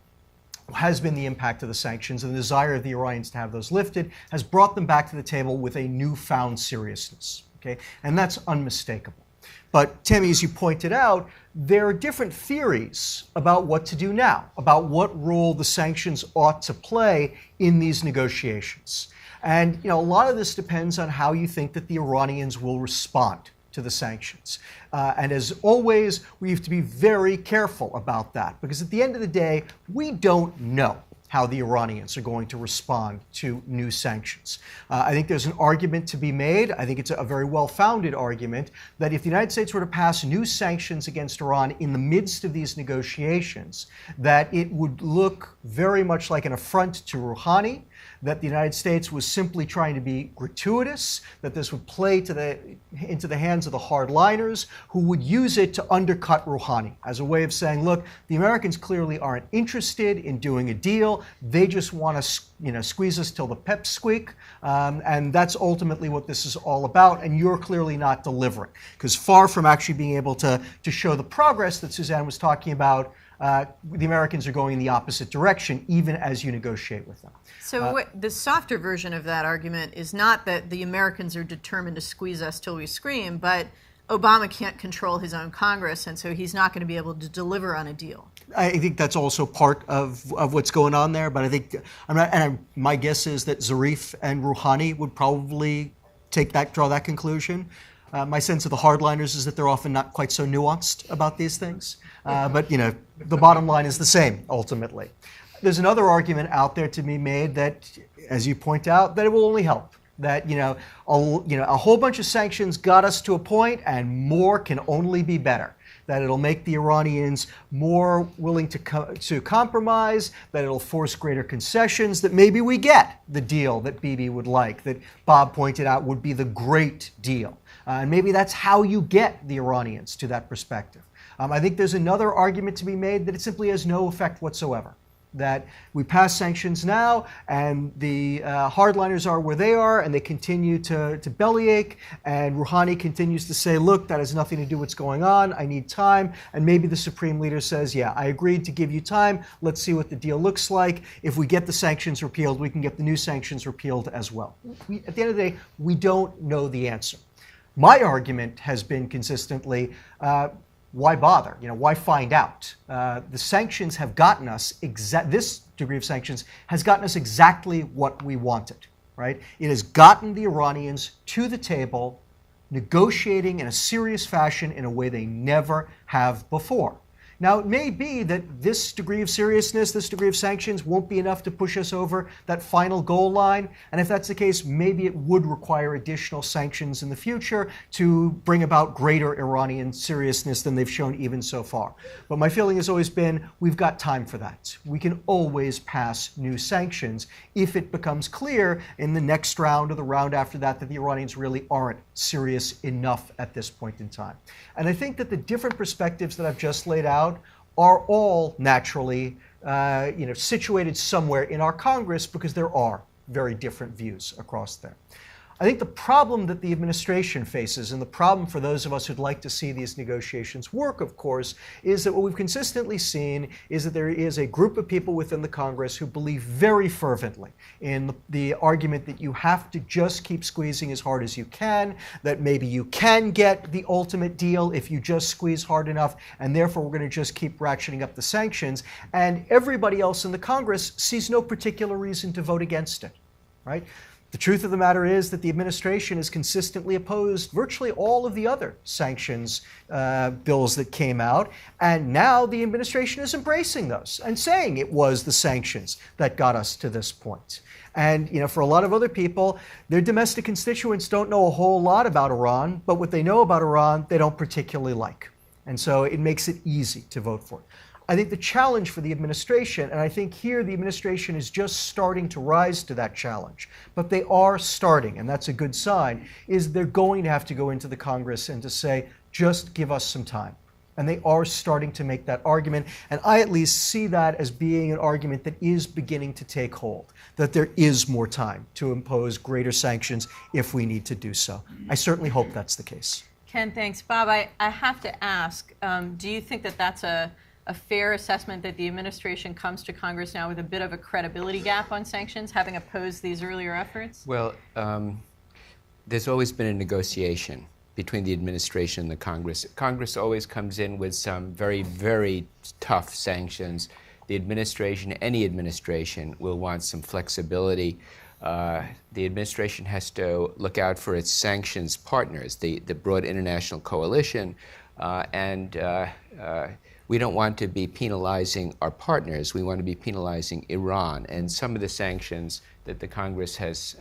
Speaker 5: has been the impact of the sanctions, and the desire of the Iranians to have those lifted has brought them back to the table with a newfound seriousness. Okay? And that's unmistakable. But Tammy, as you pointed out, there are different theories about what to do now, about what role the sanctions ought to play in these negotiations. And a lot of this depends on how you think that the Iranians will respond to the sanctions. And as always, we have to be very careful about that, because at the end of the day, we don't know how the Iranians are going to respond to new sanctions. I think there's an argument to be made. I think it's a very well-founded argument that if the United States were to pass new sanctions against Iran in the midst of these negotiations, that it would look very much like an affront to Rouhani, that the United States was simply trying to be gratuitous, that this would play into the hands of the hardliners who would use it to undercut Rouhani as a way of saying, look, the Americans clearly aren't interested in doing a deal. They just want to squeeze us till the peps squeak. And that's ultimately what this is all about. And you're clearly not delivering. Because far from actually being able to show the progress that Suzanne was talking about, the Americans are going in the opposite direction, even as you negotiate with them.
Speaker 2: So the softer version of that argument is not that the Americans are determined to squeeze us till we scream, but Obama can't control his own Congress, and so he's not going to be able to deliver on a deal.
Speaker 5: I think that's also part of what's going on there, but I think my guess is that Zarif and Rouhani would probably draw that conclusion. My sense of the hardliners is that they're often not quite so nuanced about these things. But the bottom line is the same, ultimately. There's another argument out there to be made that, as you point out, that it will only help. That a whole bunch of sanctions got us to a point, and more can only be better. That it'll make the Iranians more willing to compromise, that it'll force greater concessions, that maybe we get the deal that Bibi would like, that Bob pointed out would be the great deal. And maybe that's how you get the Iranians to that perspective. I think there's another argument to be made that it simply has no effect whatsoever. That we pass sanctions now, and the hardliners are where they are, and they continue to bellyache, and Rouhani continues to say, look, that has nothing to do with what's going on, I need time, and maybe the Supreme Leader says, yeah, I agreed to give you time, let's see what the deal looks like. If we get the sanctions repealed, we can get the new sanctions repealed as well. At the end of the day, we don't know the answer. My argument has been consistently, why bother? Why find out? The sanctions have gotten us, this degree of sanctions has gotten us exactly what we wanted, right? It has gotten the Iranians to the table, negotiating in a serious fashion in a way they never have before. Now, it may be that this degree of seriousness, this degree of sanctions won't be enough to push us over that final goal line. And if that's the case, maybe it would require additional sanctions in the future to bring about greater Iranian seriousness than they've shown even so far. But my feeling has always been, we've got time for that. We can always pass new sanctions if it becomes clear in the next round or the round after that that the Iranians really aren't serious enough at this point in time. And I think that the different perspectives that I've just laid out are all naturally situated somewhere in our Congress because there are very different views across there. I think the problem that the administration faces, and the problem for those of us who'd like to see these negotiations work, of course, is that what we've consistently seen is that there is a group of people within the Congress who believe very fervently in the argument that you have to just keep squeezing as hard as you can, that maybe you can get the ultimate deal if you just squeeze hard enough, and therefore we're going to just keep ratcheting up the sanctions. And everybody else in the Congress sees no particular reason to vote against it, right? The truth of the matter is that the administration has consistently opposed virtually all of the other sanctions bills that came out, and now the administration is embracing those and saying it was the sanctions that got us to this point. And for a lot of other people, their domestic constituents don't know a whole lot about Iran, but what they know about Iran, they don't particularly like. And so it makes it easy to vote for it. I think the challenge for the administration, and I think here the administration is just starting to rise to that challenge, but they are starting, and that's a good sign, is they're going to have to go into the Congress and to say, just give us some time. And they are starting to make that argument, and I at least see that as being an argument that is beginning to take hold, that there is more time to impose greater sanctions if we need to do so. I certainly hope that's the case.
Speaker 2: Ken, thanks. Bob, I have to ask, do you think that that's a fair assessment that the administration comes to Congress now with a bit of a credibility gap on sanctions, having opposed these earlier efforts?
Speaker 3: Well, there's always been a negotiation between the administration and the Congress. Congress always comes in with some very, very tough sanctions. The administration, any administration, will want some flexibility. The administration has to look out for its sanctions partners, the broad international coalition, and we don't want to be penalizing our partners. We want to be penalizing Iran. And some of the sanctions that the Congress has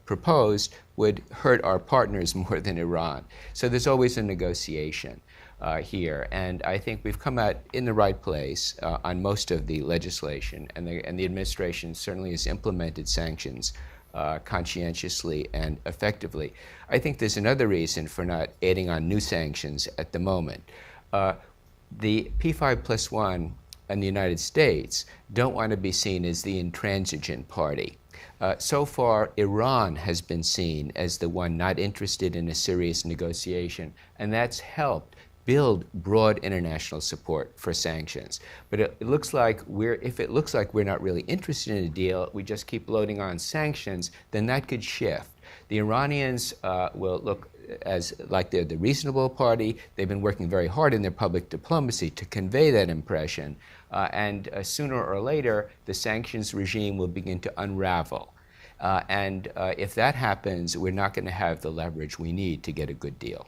Speaker 3: proposed would hurt our partners more than Iran. So there's always a negotiation. here. And I think we've come out in the right place on most of the legislation, and the administration certainly has implemented sanctions conscientiously and effectively. I think there's another reason for not adding on new sanctions at the moment. The P5+1 and the United States don't want to be seen as the intransigent party. So far, Iran has been seen as the one not interested in a serious negotiation, and that's helped build broad international support for sanctions. But it looks like if it looks like we're not really interested in a deal, we just keep loading on sanctions, then that could shift. The Iranians will look as like they're the reasonable party. They've been working very hard in their public diplomacy to convey that impression. And sooner or later, the sanctions regime will begin to unravel. And if that happens, we're not going to have the leverage we need to get a good deal.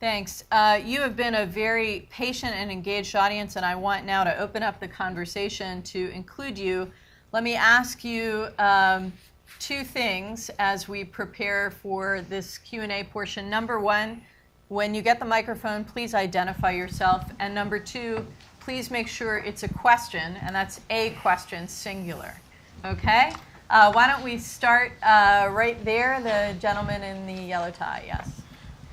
Speaker 2: Thanks. You have been a very patient and engaged audience, and I want now to open up the conversation to include you. Let me ask you two things as we prepare for this Q&A portion. Number one, when you get the microphone, please identify yourself. And number two, please make sure it's a question, and that's a question, singular. Okay? Why don't we start right there, the gentleman in the yellow tie, yes.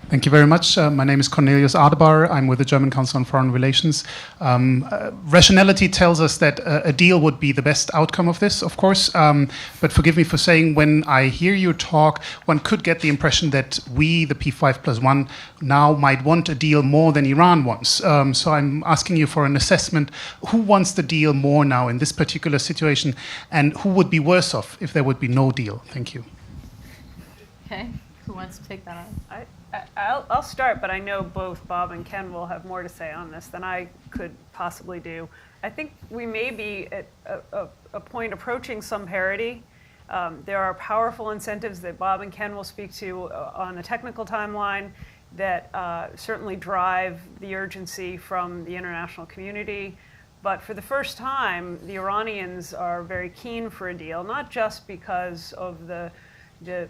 Speaker 6: Thank you very much. My name is Cornelius Adebar. I'm with the German Council on Foreign Relations. Rationality tells us that a deal would be the best outcome of this, of course. But forgive me for saying, when I hear you talk, one could get the impression that we, the P5+1, now might want a deal more than Iran wants. So I'm asking you for an assessment. Who wants the deal more now in this particular situation? And who would be worse off if there would be no deal? Thank you.
Speaker 2: Okay. Who wants to take that on?
Speaker 4: I'll start, but I know both Bob and Ken will have more to say on this than I could possibly do. I think we may be at a point approaching some parity. There are powerful incentives that Bob and Ken will speak to on the technical timeline that certainly drive the urgency from the international community. But for the first time, the Iranians are very keen for a deal, not just because of the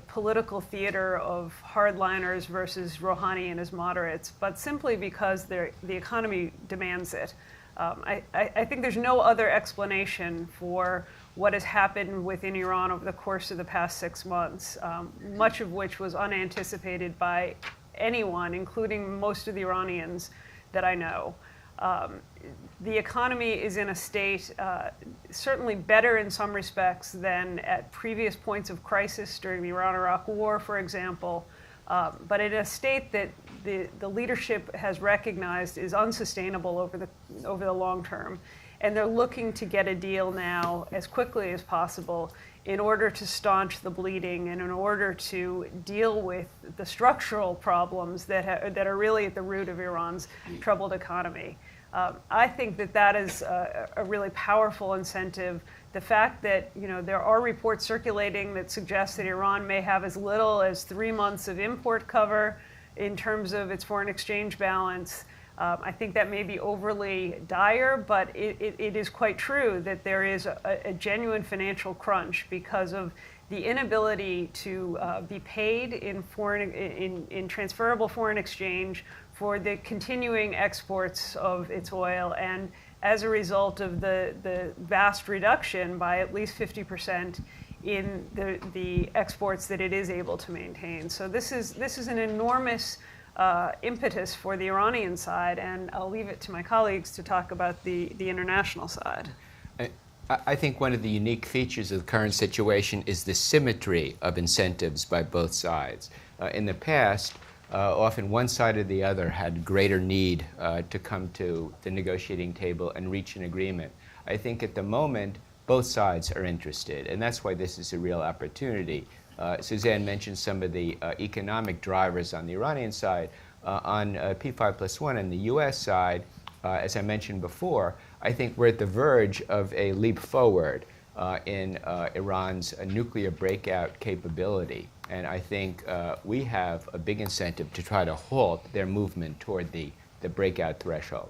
Speaker 4: political theater of hardliners versus Rouhani and his moderates, but simply because the economy demands it. I think there's no other explanation for what has happened within Iran over the course of the past 6 months, much of which was unanticipated by anyone, including most of the Iranians that I know. The economy is in a state certainly better in some respects than at previous points of crisis during the Iran-Iraq War, for example, but in a state that the leadership has recognized is unsustainable over the long term. And they're looking to get a deal now as quickly as possible in order to staunch the bleeding and in order to deal with the structural problems that are really at the root of Iran's troubled economy. I think that is a really powerful incentive. The fact that there are reports circulating that suggest that Iran may have as little as 3 months of import cover in terms of its foreign exchange balance. I think that may be overly dire, but it is quite true that there is a genuine financial crunch because of the inability to be paid in transferable foreign exchange for the continuing exports of its oil, and as a result of the vast reduction by at least 50% in the exports that it is able to maintain. So this is an enormous impetus for the Iranian side, and I'll leave it to my colleagues to talk about the international side.
Speaker 3: I think one of the unique features of the current situation is the symmetry of incentives by both sides. In the past, often one side or the other had greater need to come to the negotiating table and reach an agreement. I think at the moment, both sides are interested, and that's why this is a real opportunity. Suzanne mentioned some of the economic drivers on the Iranian side. On P5+1 and the U.S. side, as I mentioned before, I think we're at the verge of a leap forward in Iran's nuclear breakout capability. And I think we have a big incentive to try to halt their movement toward the breakout threshold.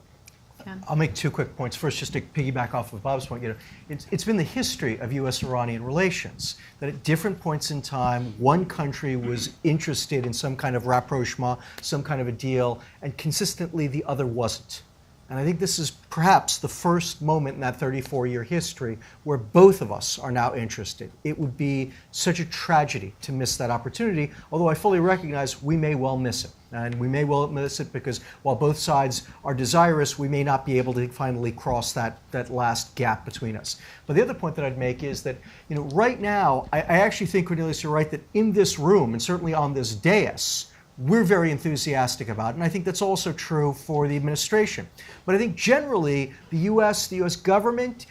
Speaker 5: I'll make 2 quick points. First, just to piggyback off of Bob's point, it's been the history of U.S.-Iranian relations that at different points in time, one country was interested in some kind of rapprochement, some kind of a deal, and consistently the other wasn't. And I think this is perhaps the first moment in that 34-year history where both of us are now interested. It would be such a tragedy to miss that opportunity, although I fully recognize we may well miss it. And we may well miss it because while both sides are desirous, we may not be able to finally cross that last gap between us. But the other point that I'd make is that, right now, I actually think, Cornelius, you're right, that in this room, and certainly on this dais, we're very enthusiastic about it, and I think that's also true for the administration. But I think generally the U.S. government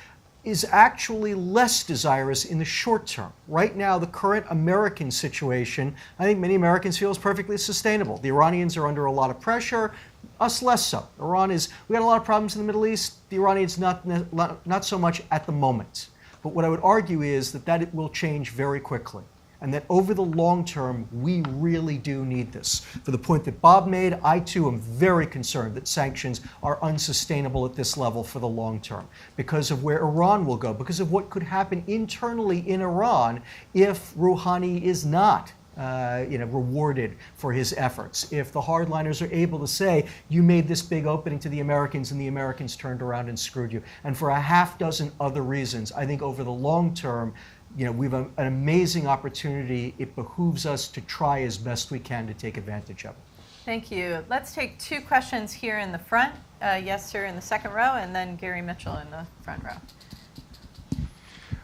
Speaker 5: is actually less desirous in the short term. Right now, the current American situation, I think many Americans feel is perfectly sustainable. The Iranians are under a lot of pressure, us less so. We got a lot of problems in the Middle East, the Iranians not so much at the moment. But what I would argue is that it will change very quickly. And that over the long term, we really do need this. For the point that Bob made, I too am very concerned that sanctions are unsustainable at this level for the long term because of where Iran will go, because of what could happen internally in Iran if Rouhani is not rewarded for his efforts. If the hardliners are able to say, you made this big opening to the Americans and the Americans turned around and screwed you. And for a half dozen other reasons, I think over the long term, we have an amazing opportunity. It behooves us to try as best we can to take advantage of it.
Speaker 2: Thank you. Let's take 2 questions here in the front. Yes, sir, in the second row, and then Gary Mitchell in the front row.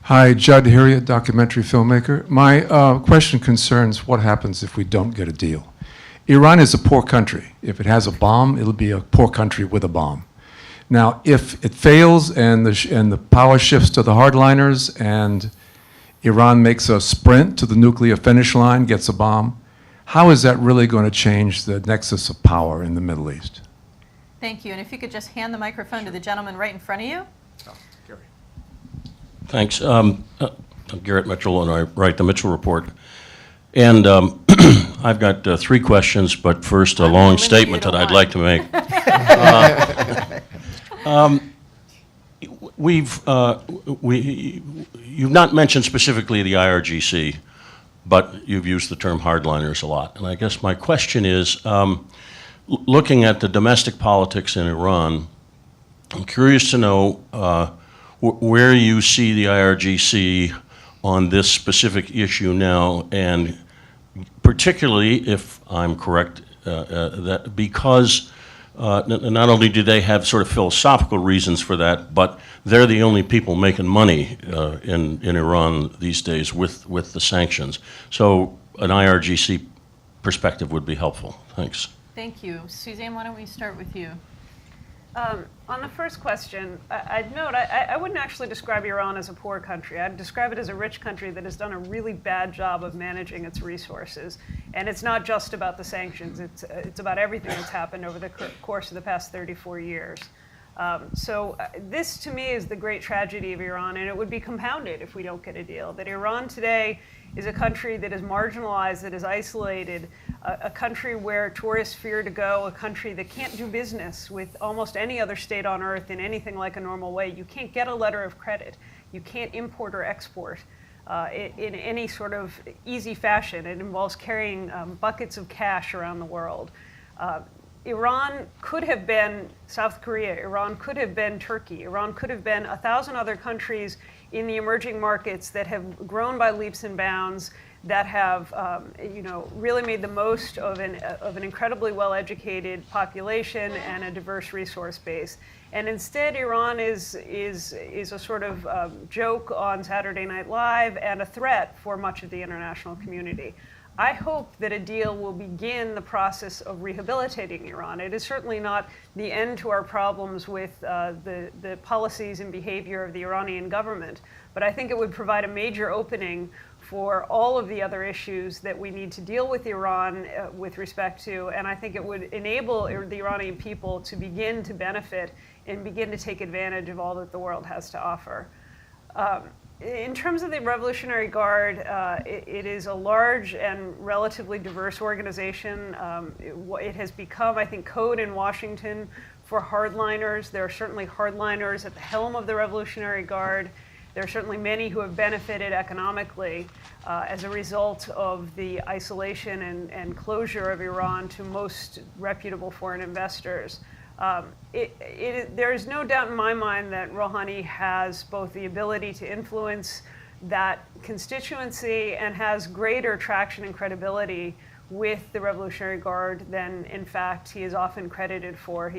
Speaker 7: Hi, Judd Harriet, documentary filmmaker. My question concerns what happens if we don't get a deal. Iran is a poor country. If it has a bomb, it'll be a poor country with a bomb. Now, if it fails and the power shifts to the hardliners and Iran makes a sprint to the nuclear finish line, gets a bomb, how is that really going to change the nexus of power in the Middle East?
Speaker 2: Thank you. And if you could just hand the microphone to the gentleman right in front of you.
Speaker 7: Oh, Gary.
Speaker 8: Thanks. I'm Garrett Mitchell, and I write the Mitchell Report. And I've got 3 questions, but first a long statement that I'd like to make. You've not mentioned specifically the IRGC, but you've used the term hardliners a lot. And I guess my question is, looking at the domestic politics in Iran, I'm curious to know where you see the IRGC on this specific issue now, and particularly, if I'm correct, that because not only do they have sort of philosophical reasons for that, but they're the only people making money in Iran these days with the sanctions. So an IRGC perspective would be helpful. Thanks.
Speaker 2: Thank you. Suzanne, why don't we start with you?
Speaker 4: On the first question, I'd note I wouldn't actually describe Iran as a poor country. I'd describe it as a rich country that has done a really bad job of managing its resources. And it's not just about the sanctions. It's about everything that's happened over the course of the past 34 years. So this, to me, is the great tragedy of Iran, and it would be compounded if we don't get a deal. That Iran today is a country that is marginalized, that is isolated, a country where tourists fear to go, a country that can't do business with almost any other state on earth in anything like a normal way. You can't get a letter of credit. You can't import or export in any sort of easy fashion. It involves carrying buckets of cash around the world. Iran could have been South Korea. Iran could have been Turkey. Iran could have been 1,000 other countries in the emerging markets that have grown by leaps and bounds, that have really made the most of an incredibly well-educated population and a diverse resource base. And instead, Iran is a sort of joke on Saturday Night Live and a threat for much of the international community. I hope that a deal will begin the process of rehabilitating Iran. It is certainly not the end to our problems with the policies and behavior of the Iranian government, but I think it would provide a major opening for all of the other issues that we need to deal with Iran with respect to, and I think it would enable the Iranian people to begin to benefit and begin to take advantage of all that the world has to offer. In terms of the Revolutionary Guard, it is a large and relatively diverse organization. It has become, I think, code in Washington for hardliners. There are certainly hardliners at the helm of the Revolutionary Guard. There are certainly many who have benefited economically as a result of the isolation and closure of Iran to most reputable foreign investors. There is no doubt in my mind that Rouhani has both the ability to influence that constituency and has greater traction and credibility with the Revolutionary Guard than, in fact, he is often credited for.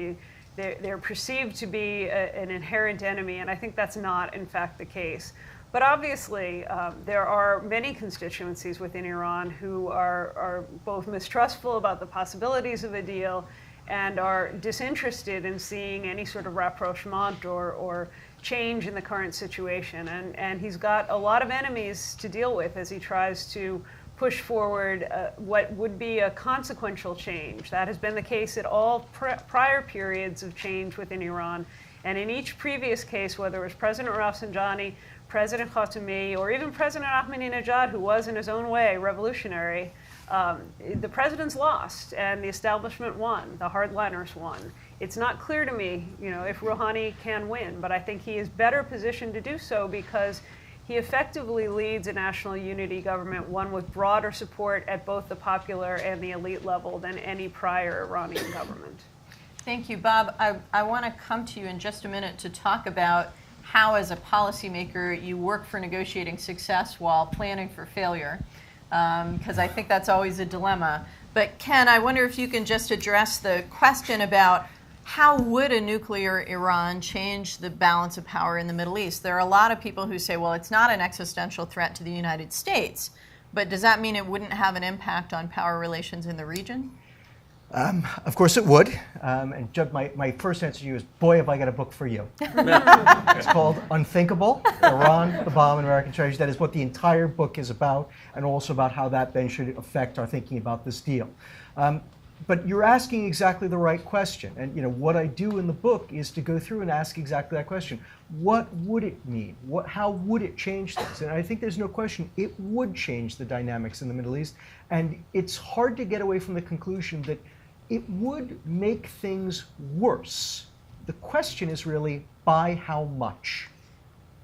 Speaker 4: They're perceived to be an inherent enemy, and I think that's not, in fact, the case. But obviously, there are many constituencies within Iran who are both mistrustful about the possibilities of a deal and are disinterested in seeing any sort of rapprochement or change in the current situation. And he's got a lot of enemies to deal with as he tries to push forward what would be a consequential change. That has been the case at all prior periods of change within Iran. And in each previous case, whether it was President Rafsanjani, President Khatami, or even President Ahmadinejad, who was in his own way revolutionary, the presidents lost and the establishment won, the hardliners won. It's not clear to me, if Rouhani can win, but I think he is better positioned to do so because he effectively leads a national unity government, one with broader support at both the popular and the elite level than any prior Iranian government.
Speaker 2: Thank you, Bob. I want to come to you in just a minute to talk about how, as a policymaker, you work for negotiating success while planning for failure, because I think that's always a dilemma. But Ken, I wonder if you can just address the question about how would a nuclear Iran change the balance of power in the Middle East? There are a lot of people who say, well, it's not an existential threat to the United States, but does that mean it wouldn't have an impact on power relations in the region?
Speaker 5: Of course it would. And Judd, my first answer to you is, boy, have I got a book for you. It's called Unthinkable, Iran, the Bomb, and American Treasury. That is what the entire book is about, and also about how that then should affect our thinking about this deal. But you're asking exactly the right question. And what I do in the book is to go through and ask exactly that question. What would it mean? How would it change things? And I think there's no question it would change the dynamics in the Middle East. And it's hard to get away from the conclusion that it would make things worse. The question is really, by how much?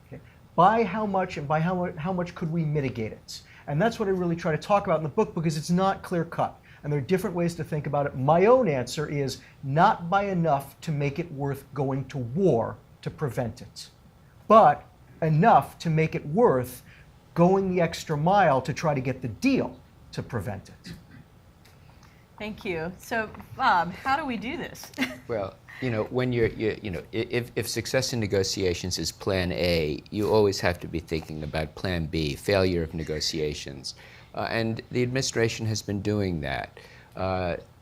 Speaker 5: Okay? By how much, and by how much could we mitigate it? And that's what I really try to talk about in the book, because it's not clear-cut. And there are different ways to think about it. My own answer is not by enough to make it worth going to war to prevent it, but enough to make it worth going the extra mile to try to get the deal to prevent it.
Speaker 2: Thank you. So, Bob, how do we do this?
Speaker 3: Well, when if success in negotiations is plan A, you always have to be thinking about plan B, failure of negotiations. And the administration has been doing that,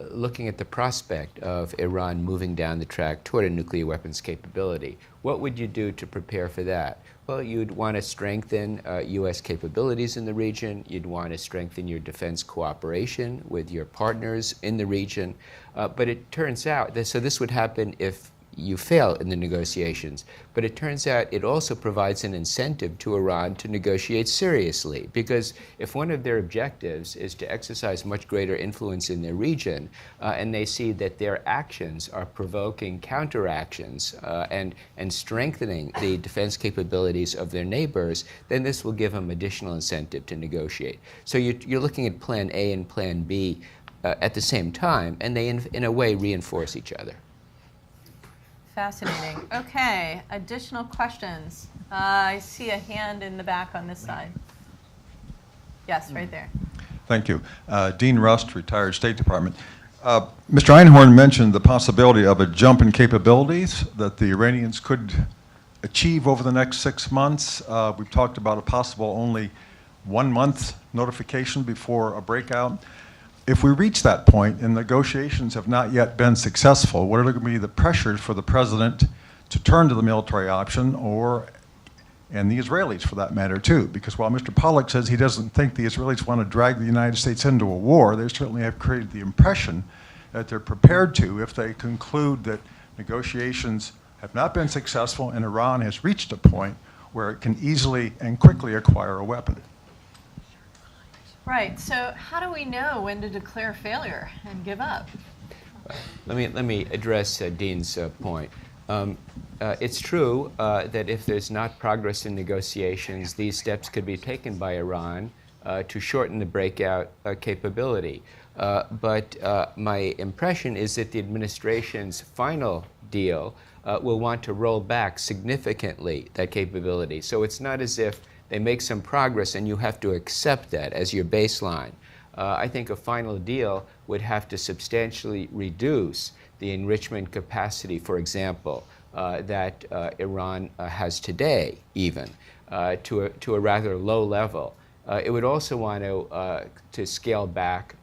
Speaker 3: looking at the prospect of Iran moving down the track toward a nuclear weapons capability. What would you do to prepare for that? Well, you'd want to strengthen U.S. capabilities in the region. You'd want to strengthen your defense cooperation with your partners in the region. But it turns out that, so this would happen if you fail in the negotiations. But it turns out it also provides an incentive to Iran to negotiate seriously, because if one of their objectives is to exercise much greater influence in their region, and they see that their actions are provoking counteractions and strengthening the defense capabilities of their neighbors, then this will give them additional incentive to negotiate. So you're looking at plan A and plan B at the same time, and they in a way reinforce each other.
Speaker 2: Fascinating. Okay, additional questions. I see a hand in the back on this side. Yes, right there.
Speaker 9: Thank you. Dean Rust, retired State Department. Mr. Einhorn mentioned the possibility of a jump in capabilities that the Iranians could achieve over the next 6 months. We've talked about a possible only 1 month notification before a breakout. If we reach that point and negotiations have not yet been successful, what are going to be the pressures for the president to turn to the military option, and the Israelis for that matter too? Because while Mr. Pollack says he doesn't think the Israelis want to drag the United States into a war, they certainly have created the impression that they're prepared to if they conclude that negotiations have not been successful and Iran has reached a point where it can easily and quickly acquire a weapon.
Speaker 2: Right, so how do we know when to declare failure and give up?
Speaker 3: Let me address Dean's point. It's true that if there's not progress in negotiations, these steps could be taken by Iran to shorten the breakout capability. But my impression is that the administration's final deal will want to roll back significantly that capability. So it's not as if they make some progress and you have to accept that as your baseline. I think a final deal would have to substantially reduce the enrichment capacity, for example, that Iran has today, even, to a rather low level. It would also want to scale back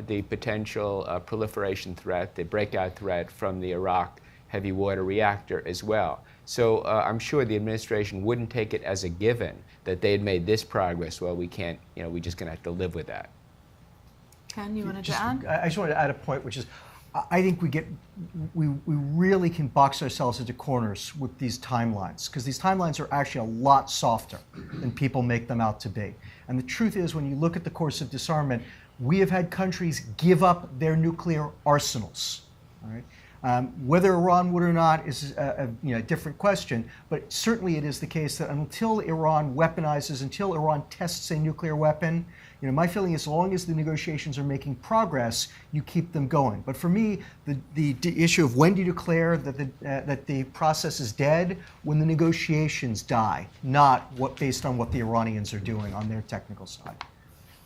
Speaker 3: the potential proliferation threat, the breakout threat from the Iraq heavy water reactor as well. So I'm sure the administration wouldn't take it as a given that they had made this progress. Well, we can't, we're just going to have to live with that.
Speaker 2: Ken, you wanted to add?
Speaker 5: I just wanted to add a point, which is, I think we really can box ourselves into corners with these timelines, because these timelines are actually a lot softer than people make them out to be. And the truth is, when you look at the course of disarmament, we have had countries give up their nuclear arsenals. All right? Whether Iran would or not is a different question, but certainly it is the case that until Iran weaponizes, until Iran tests a nuclear weapon, my feeling is as long as the negotiations are making progress, you keep them going. But for me, the issue of when do you declare that the process is dead, when the negotiations die, not based on what the Iranians are doing on their technical side.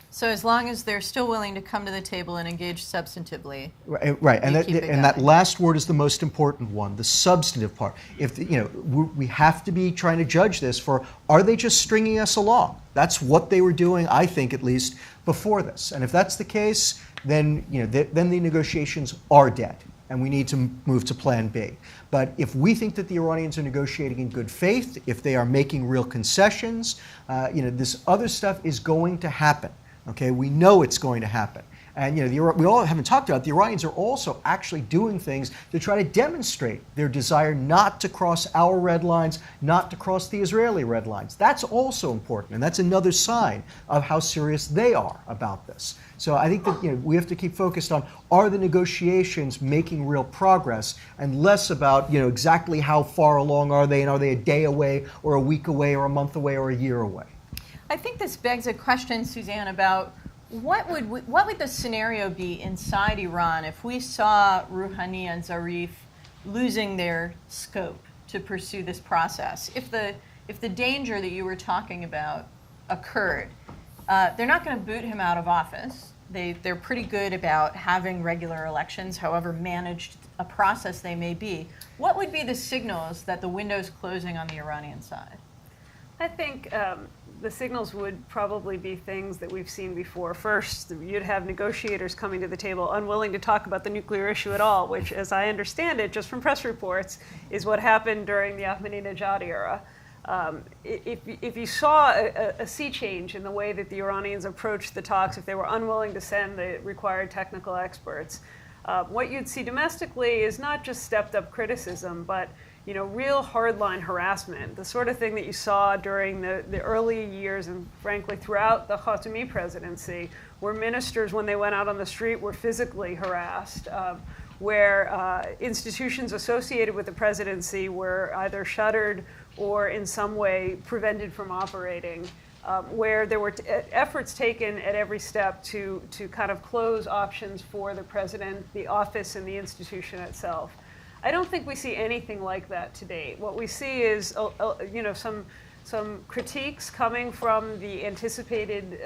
Speaker 2: So as long as they're still willing to come to the table and engage substantively,
Speaker 5: right, and that last word is the most important one, the substantive part. If we have to be trying to judge this for, are they just stringing us along? That's what they were doing, I think, at least before this. And if that's the case, then then the negotiations are dead, and we need to move to Plan B. But if we think that the Iranians are negotiating in good faith, if they are making real concessions, this other stuff is going to happen. Okay, we know it's going to happen. And we all haven't talked about, the Iranians are also actually doing things to try to demonstrate their desire not to cross our red lines, not to cross the Israeli red lines. That's also important, and that's another sign of how serious they are about this. So I think that we have to keep focused on, are the negotiations making real progress, and less about exactly how far along are they, and are they a day away, or a week away, or a month away, or a year away.
Speaker 2: I think this begs a question, Suzanne, about what would the scenario be inside Iran if we saw Rouhani and Zarif losing their scope to pursue this process? If the danger that you were talking about occurred, they're not going to boot him out of office. They're pretty good about having regular elections, however managed a process they may be. What would be the signals that the window's closing on the Iranian side?
Speaker 4: I think the signals would probably be things that we've seen before. First, you'd have negotiators coming to the table unwilling to talk about the nuclear issue at all, which, as I understand it, just from press reports, is what happened during the Ahmadinejad era. If you saw a sea change in the way that the Iranians approached the talks, if they were unwilling to send the required technical experts, what you'd see domestically is not just stepped-up criticism, but real hardline harassment, the sort of thing that you saw during the early years and, frankly, throughout the Khatami presidency, where ministers, when they went out on the street, were physically harassed, where institutions associated with the presidency were either shuttered or in some way prevented from operating, where there were efforts taken at every step to kind of close options for the president, the office, and the institution itself. I don't think we see anything like that to date. What we see is, some critiques coming from the anticipated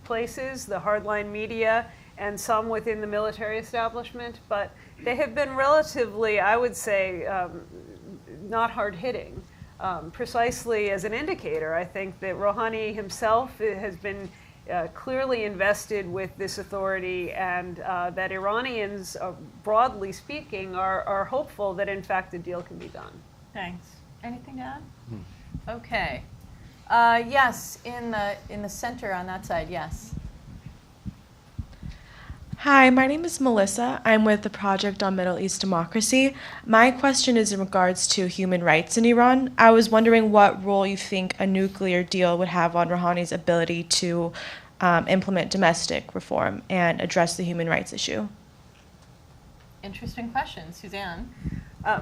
Speaker 4: places, the hardline media, and some within the military establishment. But they have been relatively, I would say, not hard-hitting. Precisely as an indicator, I think that Rouhani himself has been clearly invested with this authority, and that Iranians, broadly speaking, are hopeful that in fact the deal can be done.
Speaker 2: Thanks. Anything to add? Okay. Yes, in the center on that side, yes.
Speaker 10: Hi, my name is Melissa. I'm with the Project on Middle East Democracy. My question is in regards to human rights in Iran. I was wondering what role you think a nuclear deal would have on Rouhani's ability to implement domestic reform and address the human rights issue.
Speaker 2: Interesting question. Suzanne?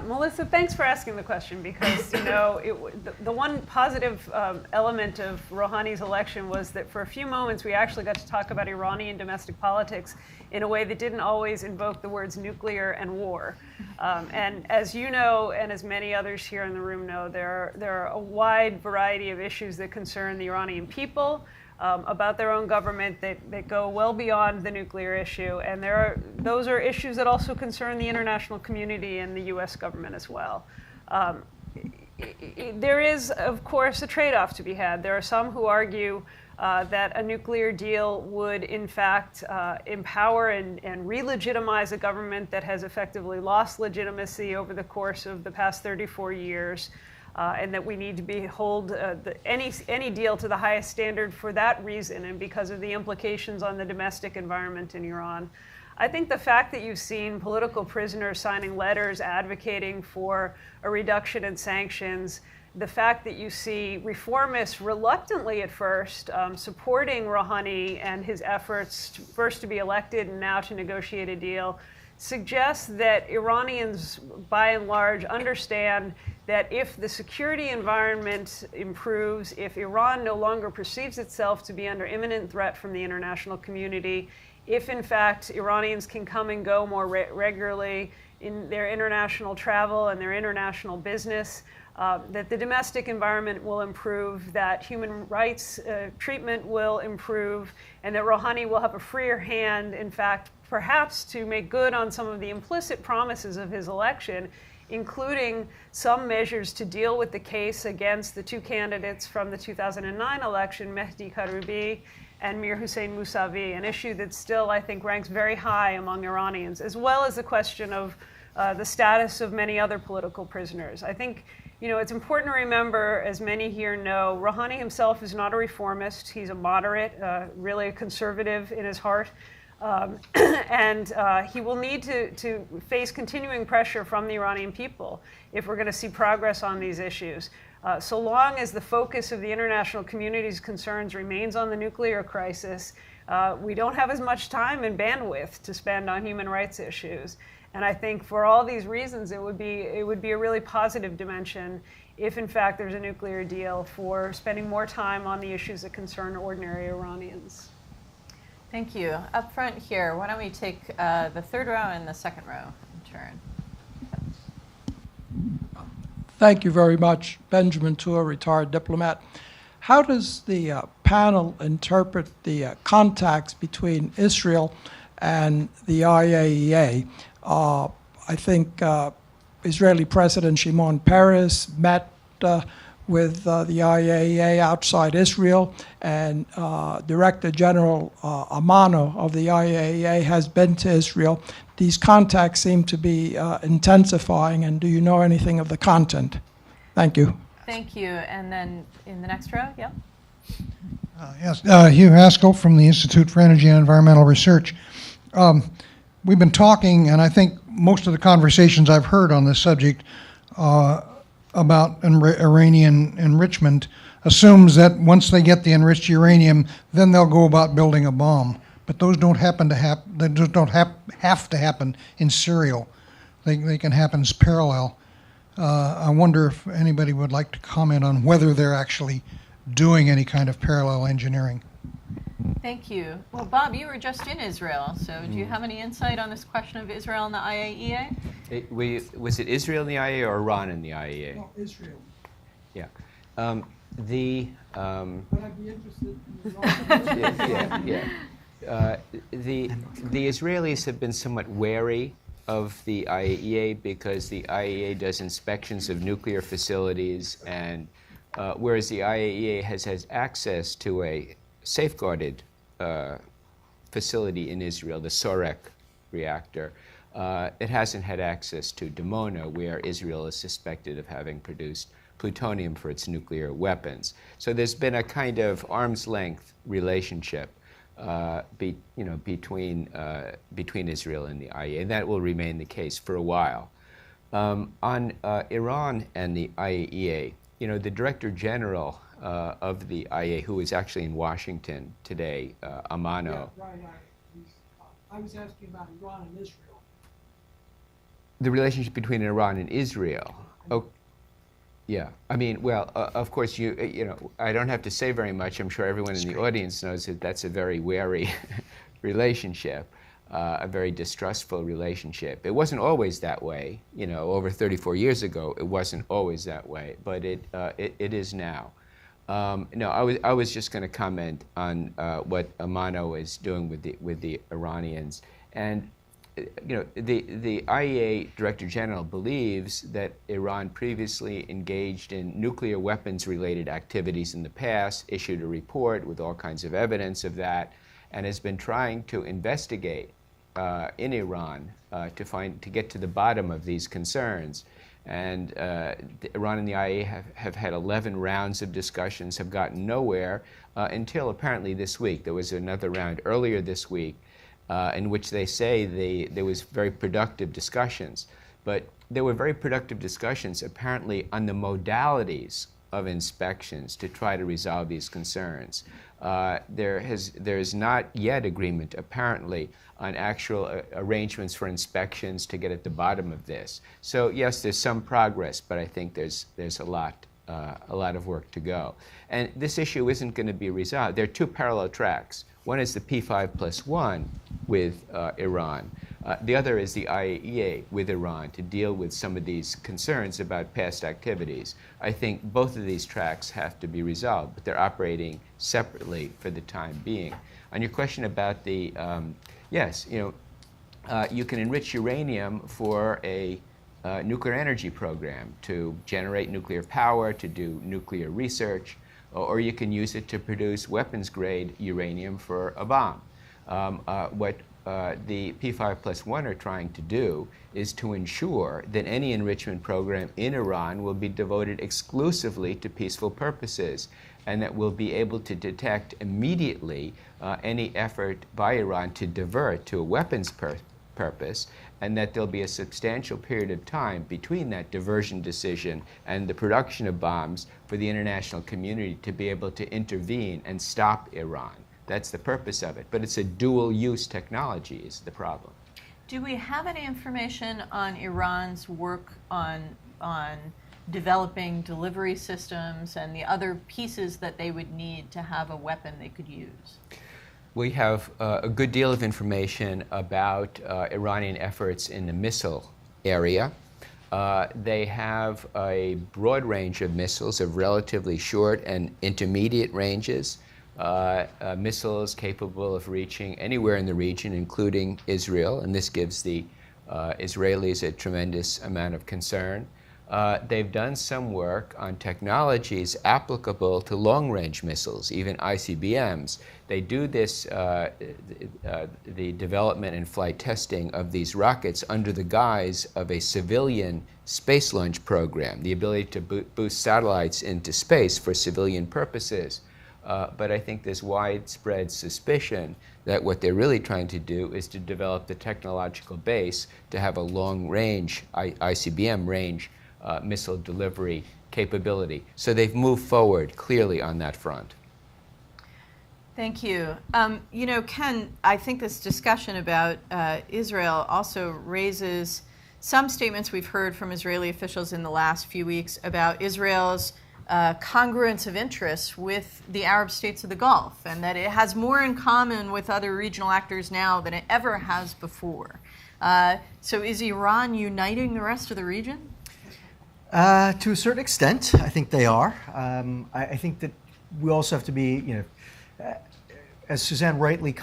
Speaker 4: Melissa, thanks for asking the question because, the one positive element of Rouhani's election was that for a few moments we actually got to talk about Iranian domestic politics in a way that didn't always invoke the words nuclear and war. And as you know, and as many others here in the room know, there are a wide variety of issues that concern the Iranian people, about their own government that go well beyond the nuclear issue. And those are issues that also concern the international community and the US government as well. There is, of course, a trade-off to be had. There are some who argue that a nuclear deal would, in fact, empower and re-legitimize a government that has effectively lost legitimacy over the course of the past 34 years. And that we need to hold any deal to the highest standard for that reason and because of the implications on the domestic environment in Iran. I think the fact that you've seen political prisoners signing letters advocating for a reduction in sanctions, the fact that you see reformists reluctantly at first supporting Rouhani and his efforts first to be elected and now to negotiate a deal, suggests that Iranians, by and large, understand that if the security environment improves, if Iran no longer perceives itself to be under imminent threat from the international community, if in fact Iranians can come and go more regularly in their international travel and their international business, that the domestic environment will improve, that human rights treatment will improve, and that Rouhani will have a freer hand, in fact, perhaps to make good on some of the implicit promises of his election, including some measures to deal with the case against the two candidates from the 2009 election, Mehdi Karoubi and Mir Hossein Mousavi, an issue that still, I think, ranks very high among Iranians, as well as the question of the status of many other political prisoners. I think it's important to remember, as many here know, Rouhani himself is not a reformist. He's a moderate, really a conservative in his heart. And he will need to face continuing pressure from the Iranian people if we're going to see progress on these issues. So long as the focus of the international community's concerns remains on the nuclear crisis, we don't have as much time and bandwidth to spend on human rights issues. And I think for all these reasons, it would be a really positive dimension if, in fact, there's a nuclear deal for spending more time on the issues that concern ordinary Iranians.
Speaker 2: Thank you. Up front here, why don't we take the third row and the second row in turn.
Speaker 11: Thank you very much. Benjamin Tour, retired diplomat. How does the panel interpret the contacts between Israel and the IAEA? I think Israeli President Shimon Peres met with the IAEA outside Israel, and Director General Amano of the IAEA has been to Israel. These contacts seem to be intensifying, and do you know anything of the content? Thank you.
Speaker 2: Thank you. And then in the next row, yeah.
Speaker 12: Yes, Hugh Haskell from the Institute for Energy and Environmental Research. We've been talking, and I think most of the conversations I've heard on this subject about Iranian enrichment assumes that once they get the enriched uranium, then they'll go about building a bomb. But those don't happen to they just don't have to happen in serial. They can happen as parallel. I wonder if anybody would like to comment on whether they're actually doing any kind of parallel engineering.
Speaker 2: Thank you. Well, Bob, you were just in Israel, so do you have any insight on this question of Israel and the IAEA?
Speaker 3: Was it Israel in the IAEA or Iran in the IAEA?
Speaker 12: Well, Israel.
Speaker 3: Yeah.
Speaker 12: But I'd be interested in
Speaker 3: the Israelis have been somewhat wary of the IAEA because the IAEA does inspections of nuclear facilities, and whereas the IAEA has access to a safeguarded facility in Israel, the Sorek reactor, it hasn't had access to Dimona, where Israel is suspected of having produced plutonium for its nuclear weapons. So there's been a kind of arm's length relationship between Israel and the IAEA, and that will remain the case for a while. On Iran and the IAEA, the Director General of the IAEA, who is actually in Washington today, Amano.
Speaker 12: Yeah, right. I was asking about Iran and Israel.
Speaker 3: The relationship between Iran and Israel. Oh, yeah. I mean, well, of course, you know, I don't have to say very much. I'm sure everyone in the audience knows that that's a very wary relationship, a very distrustful relationship. It wasn't always that way. You know, over 34 years ago, it wasn't always that way, but it is now. No, I was just going to comment on what Amano is doing with the Iranians. And you know, the IAEA Director General believes that Iran previously engaged in nuclear weapons-related activities in the past, issued a report with all kinds of evidence of that, and has been trying to investigate in Iran to get to the bottom of these concerns. And Iran and the IAEA have had 11 rounds of discussions, have gotten nowhere until apparently this week. There was another round earlier this week in which they say there was very productive discussions. But there were very productive discussions apparently on the modalities of inspections to try to resolve these concerns. There is not yet agreement apparently on actual arrangements for inspections to get at the bottom of this. So yes, there's some progress, but I think there's a lot of work to go. And this issue isn't going to be resolved. There are two parallel tracks. One is the P5+1 with Iran. The other is the IAEA with Iran to deal with some of these concerns about past activities. I think both of these tracks have to be resolved, but they're operating separately for the time being. On your question about the, yes, you know, you can enrich uranium for a nuclear energy program to generate nuclear power, to do nuclear research, or you can use it to produce weapons-grade uranium for a bomb. What the P5+1 are trying to do is to ensure that any enrichment program in Iran will be devoted exclusively to peaceful purposes, and that will be able to detect immediately any effort by Iran to divert to a weapons purpose, and that there'll be a substantial period of time between that diversion decision and the production of bombs for the international community to be able to intervene and stop Iran. That's the purpose of it. But it's a dual-use technology is the problem.
Speaker 2: Do we have any information on Iran's work on developing delivery systems and the other pieces that they would need to have a weapon they could use?
Speaker 3: We have a good deal of information about Iranian efforts in the missile area. They have a broad range of missiles of relatively short and intermediate ranges, missiles capable of reaching anywhere in the region, including Israel, and this gives the Israelis a tremendous amount of concern. They've done some work on technologies applicable to long-range missiles, even ICBMs. They do this, the development and flight testing of these rockets under the guise of a civilian space launch program, the ability to boost satellites into space for civilian purposes. But I think there's widespread suspicion that what they're really trying to do is to develop the technological base to have a long-range, ICBM range, missile delivery capability. So they've moved forward clearly on that front.
Speaker 2: Thank you. You know, Ken, I think this discussion about Israel also raises some statements we've heard from Israeli officials in the last few weeks about Israel's congruence of interests with the Arab states of the Gulf, and that it has more in common with other regional actors now than it ever has before. So is Iran uniting the rest of the region?
Speaker 5: To a certain extent, I think they are. I think that we also have to be, you know, as Suzanne rightly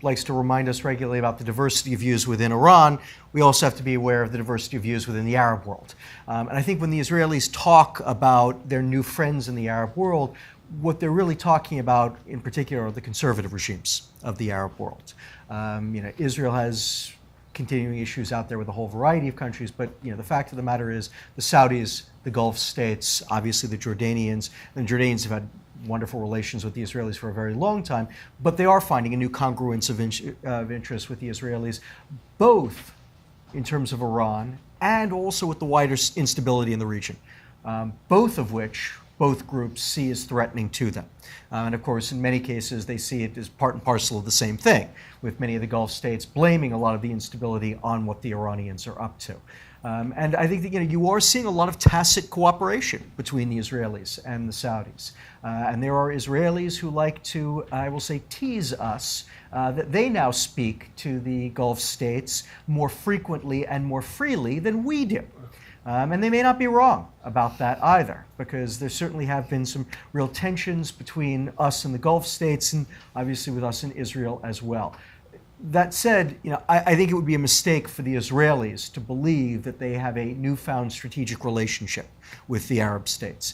Speaker 5: likes to remind us regularly about the diversity of views within Iran, we also have to be aware of the diversity of views within the Arab world. And I think when the Israelis talk about their new friends in the Arab world, what they're really talking about in particular are the conservative regimes of the Arab world. You know, Israel has continuing issues out there with a whole variety of countries, but you know, the fact of the matter is the Saudis, the Gulf states, obviously the Jordanians, and the Jordanians have had wonderful relations with the Israelis for a very long time, but they are finding a new congruence of interest with the Israelis, both in terms of Iran and also with the wider instability in the region, both of which both groups see as threatening to them. And of course, in many cases, they see it as part and parcel of the same thing, with many of the Gulf states blaming a lot of the instability on what the Iranians are up to. And I think that you are seeing a lot of tacit cooperation between the Israelis and the Saudis. And there are Israelis who like to, I will say, tease us that they now speak to the Gulf states more frequently and more freely than we do. And they may not be wrong about that either, because there certainly have been some real tensions between us and the Gulf states, and obviously with us and Israel as well. That said, I think it would be a mistake for the Israelis to believe that they have a newfound strategic relationship with the Arab states.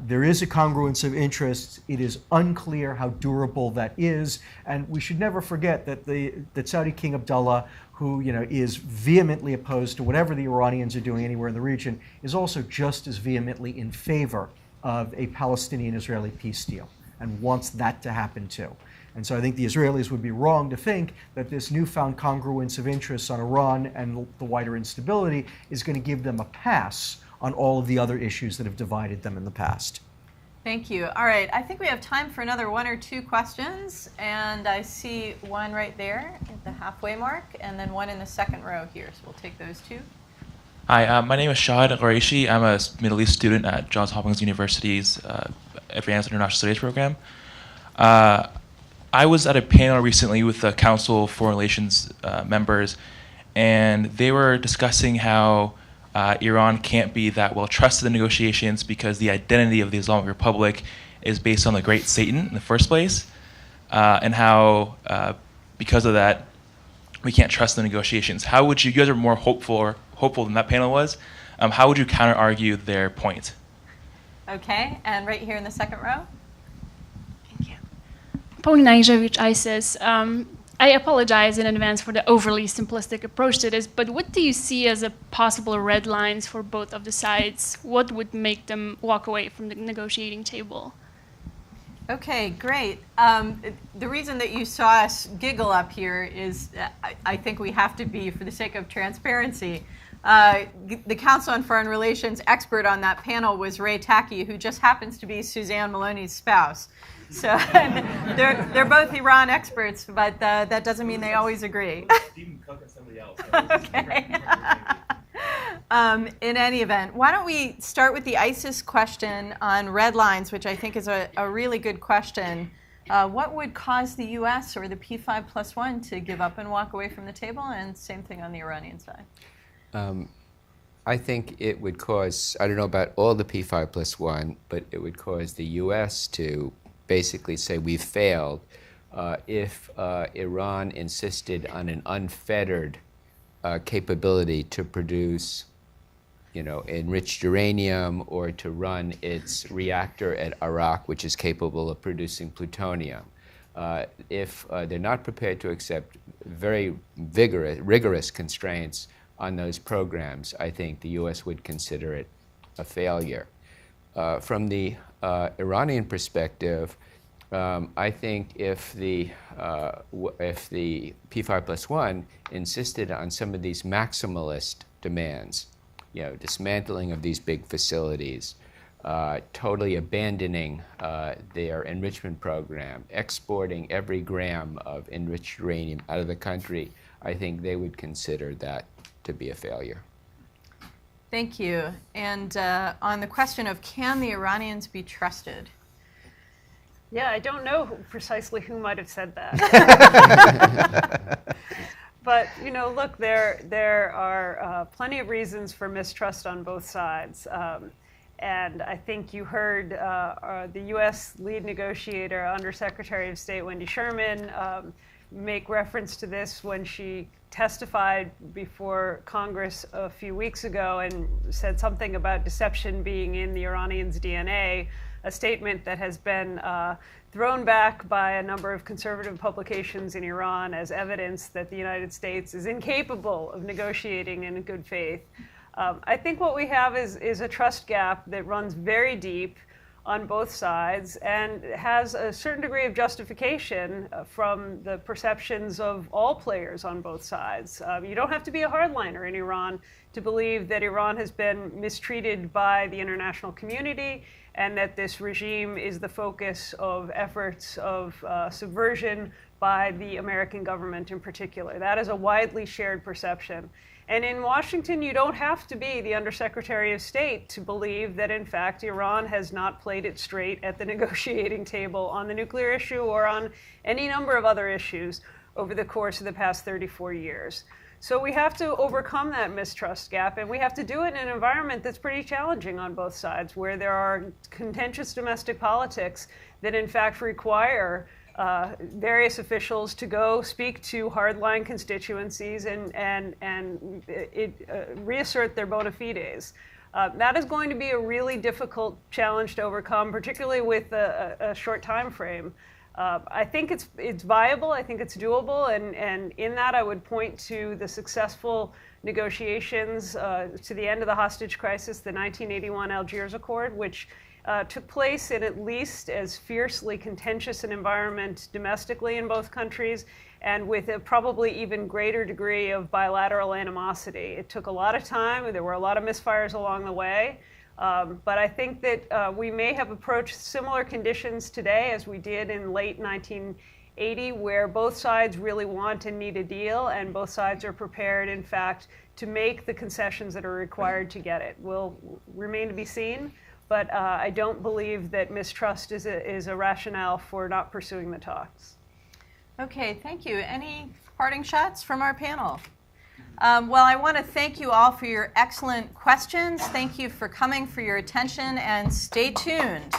Speaker 5: There is a congruence of interests. It is unclear how durable that is, and we should never forget that Saudi King Abdullah, who is vehemently opposed to whatever the Iranians are doing anywhere in the region, is also just as vehemently in favor of a Palestinian-Israeli peace deal and wants that to happen too. And so I think the Israelis would be wrong to think that this newfound congruence of interests on Iran and the wider instability is going to give them a pass on all of the other issues that have divided them in the past.
Speaker 2: Thank you. All right, I think we have time for another one or two questions, and I see one right there at the halfway mark, and then one in the second row here, so we'll take those two.
Speaker 13: Hi, my name is Shahid Qureshi. I'm a Middle East student at Johns Hopkins University's Advanced International Studies program. I was at a panel recently with the Council of Foreign Relations members, and they were discussing how Iran can't be that well trusted in negotiations because the identity of the Islamic Republic is based on the Great Satan in the first place, and how because of that we can't trust the negotiations. How would you guys are more hopeful than that panel was? How would you counter argue their point?
Speaker 2: Okay, and right here in the second row.
Speaker 14: Paulina Ijevic, ISIS. I apologize in advance for the overly simplistic approach to this, but what do you see as a possible red lines for both of the sides? What would make them walk away from the negotiating table?
Speaker 2: Okay, great. The reason that you saw us giggle up here is I think we have to be, for the sake of transparency, the Council on Foreign Relations expert on that panel was Ray Tacky, who just happens to be Suzanne Maloney's spouse. So they're both Iran experts, but that doesn't mean they always agree.
Speaker 15: Stephen Cook and somebody else.
Speaker 2: Okay. In any event, why don't we start with the ISIS question on red lines, which I think is a really good question. What would cause the U.S. or the P5+1 to give up and walk away from the table? And same thing on the Iranian side.
Speaker 3: I think it would cause, I don't know about all the P5+1, but it would cause the U.S. to basically say we've failed if Iran insisted on an unfettered capability to produce, enriched uranium or to run its reactor at Arak, which is capable of producing plutonium. If they're not prepared to accept very rigorous constraints on those programs, I think the U.S. would consider it a failure. From the Iranian perspective, I think if the P5+1 insisted on some of these maximalist demands, dismantling of these big facilities, totally abandoning their enrichment program, exporting every gram of enriched uranium out of the country, I think they would consider that to be a failure.
Speaker 2: Thank you. And on the question of can the Iranians be trusted?
Speaker 4: Yeah, I don't know precisely who might have said that. But, look, there are plenty of reasons for mistrust on both sides. And I think you heard the U.S. lead negotiator, Undersecretary of State Wendy Sherman, make reference to this when she testified before Congress a few weeks ago and said something about deception being in the Iranians' DNA, a statement that has been thrown back by a number of conservative publications in Iran as evidence that the United States is incapable of negotiating in good faith. I think what we have is a trust gap that runs very deep on both sides and has a certain degree of justification from the perceptions of all players on both sides. You don't have to be a hardliner in Iran to believe that Iran has been mistreated by the international community and that this regime is the focus of efforts of subversion by the American government in particular. That is a widely shared perception. And in Washington, you don't have to be the Undersecretary of State to believe that, in fact, Iran has not played it straight at the negotiating table on the nuclear issue or on any number of other issues over the course of the past 34 years. So we have to overcome that mistrust gap, and we have to do it in an environment that's pretty challenging on both sides, where there are contentious domestic politics that, in fact, require various officials to go speak to hardline constituencies and reassert their bona fides. That is going to be a really difficult challenge to overcome, particularly with a short time frame. I think it's viable. I think it's doable, and in that I would point to the successful negotiations to the end of the hostage crisis, the 1981 Algiers Accord, which took place in at least as fiercely contentious an environment domestically in both countries, and with a probably even greater degree of bilateral animosity. It took a lot of time. There were a lot of misfires along the way. But I think that we may have approached similar conditions today as we did in late 1980, where both sides really want and need a deal, and both sides are prepared, in fact, to make the concessions that are required to get it. Will remain to be seen, but I don't believe that mistrust is a rationale for not pursuing the talks.
Speaker 2: Okay, thank you. Any parting shots from our panel? Well, I want to thank you all for your excellent questions. Thank you for coming, for your attention, and stay tuned.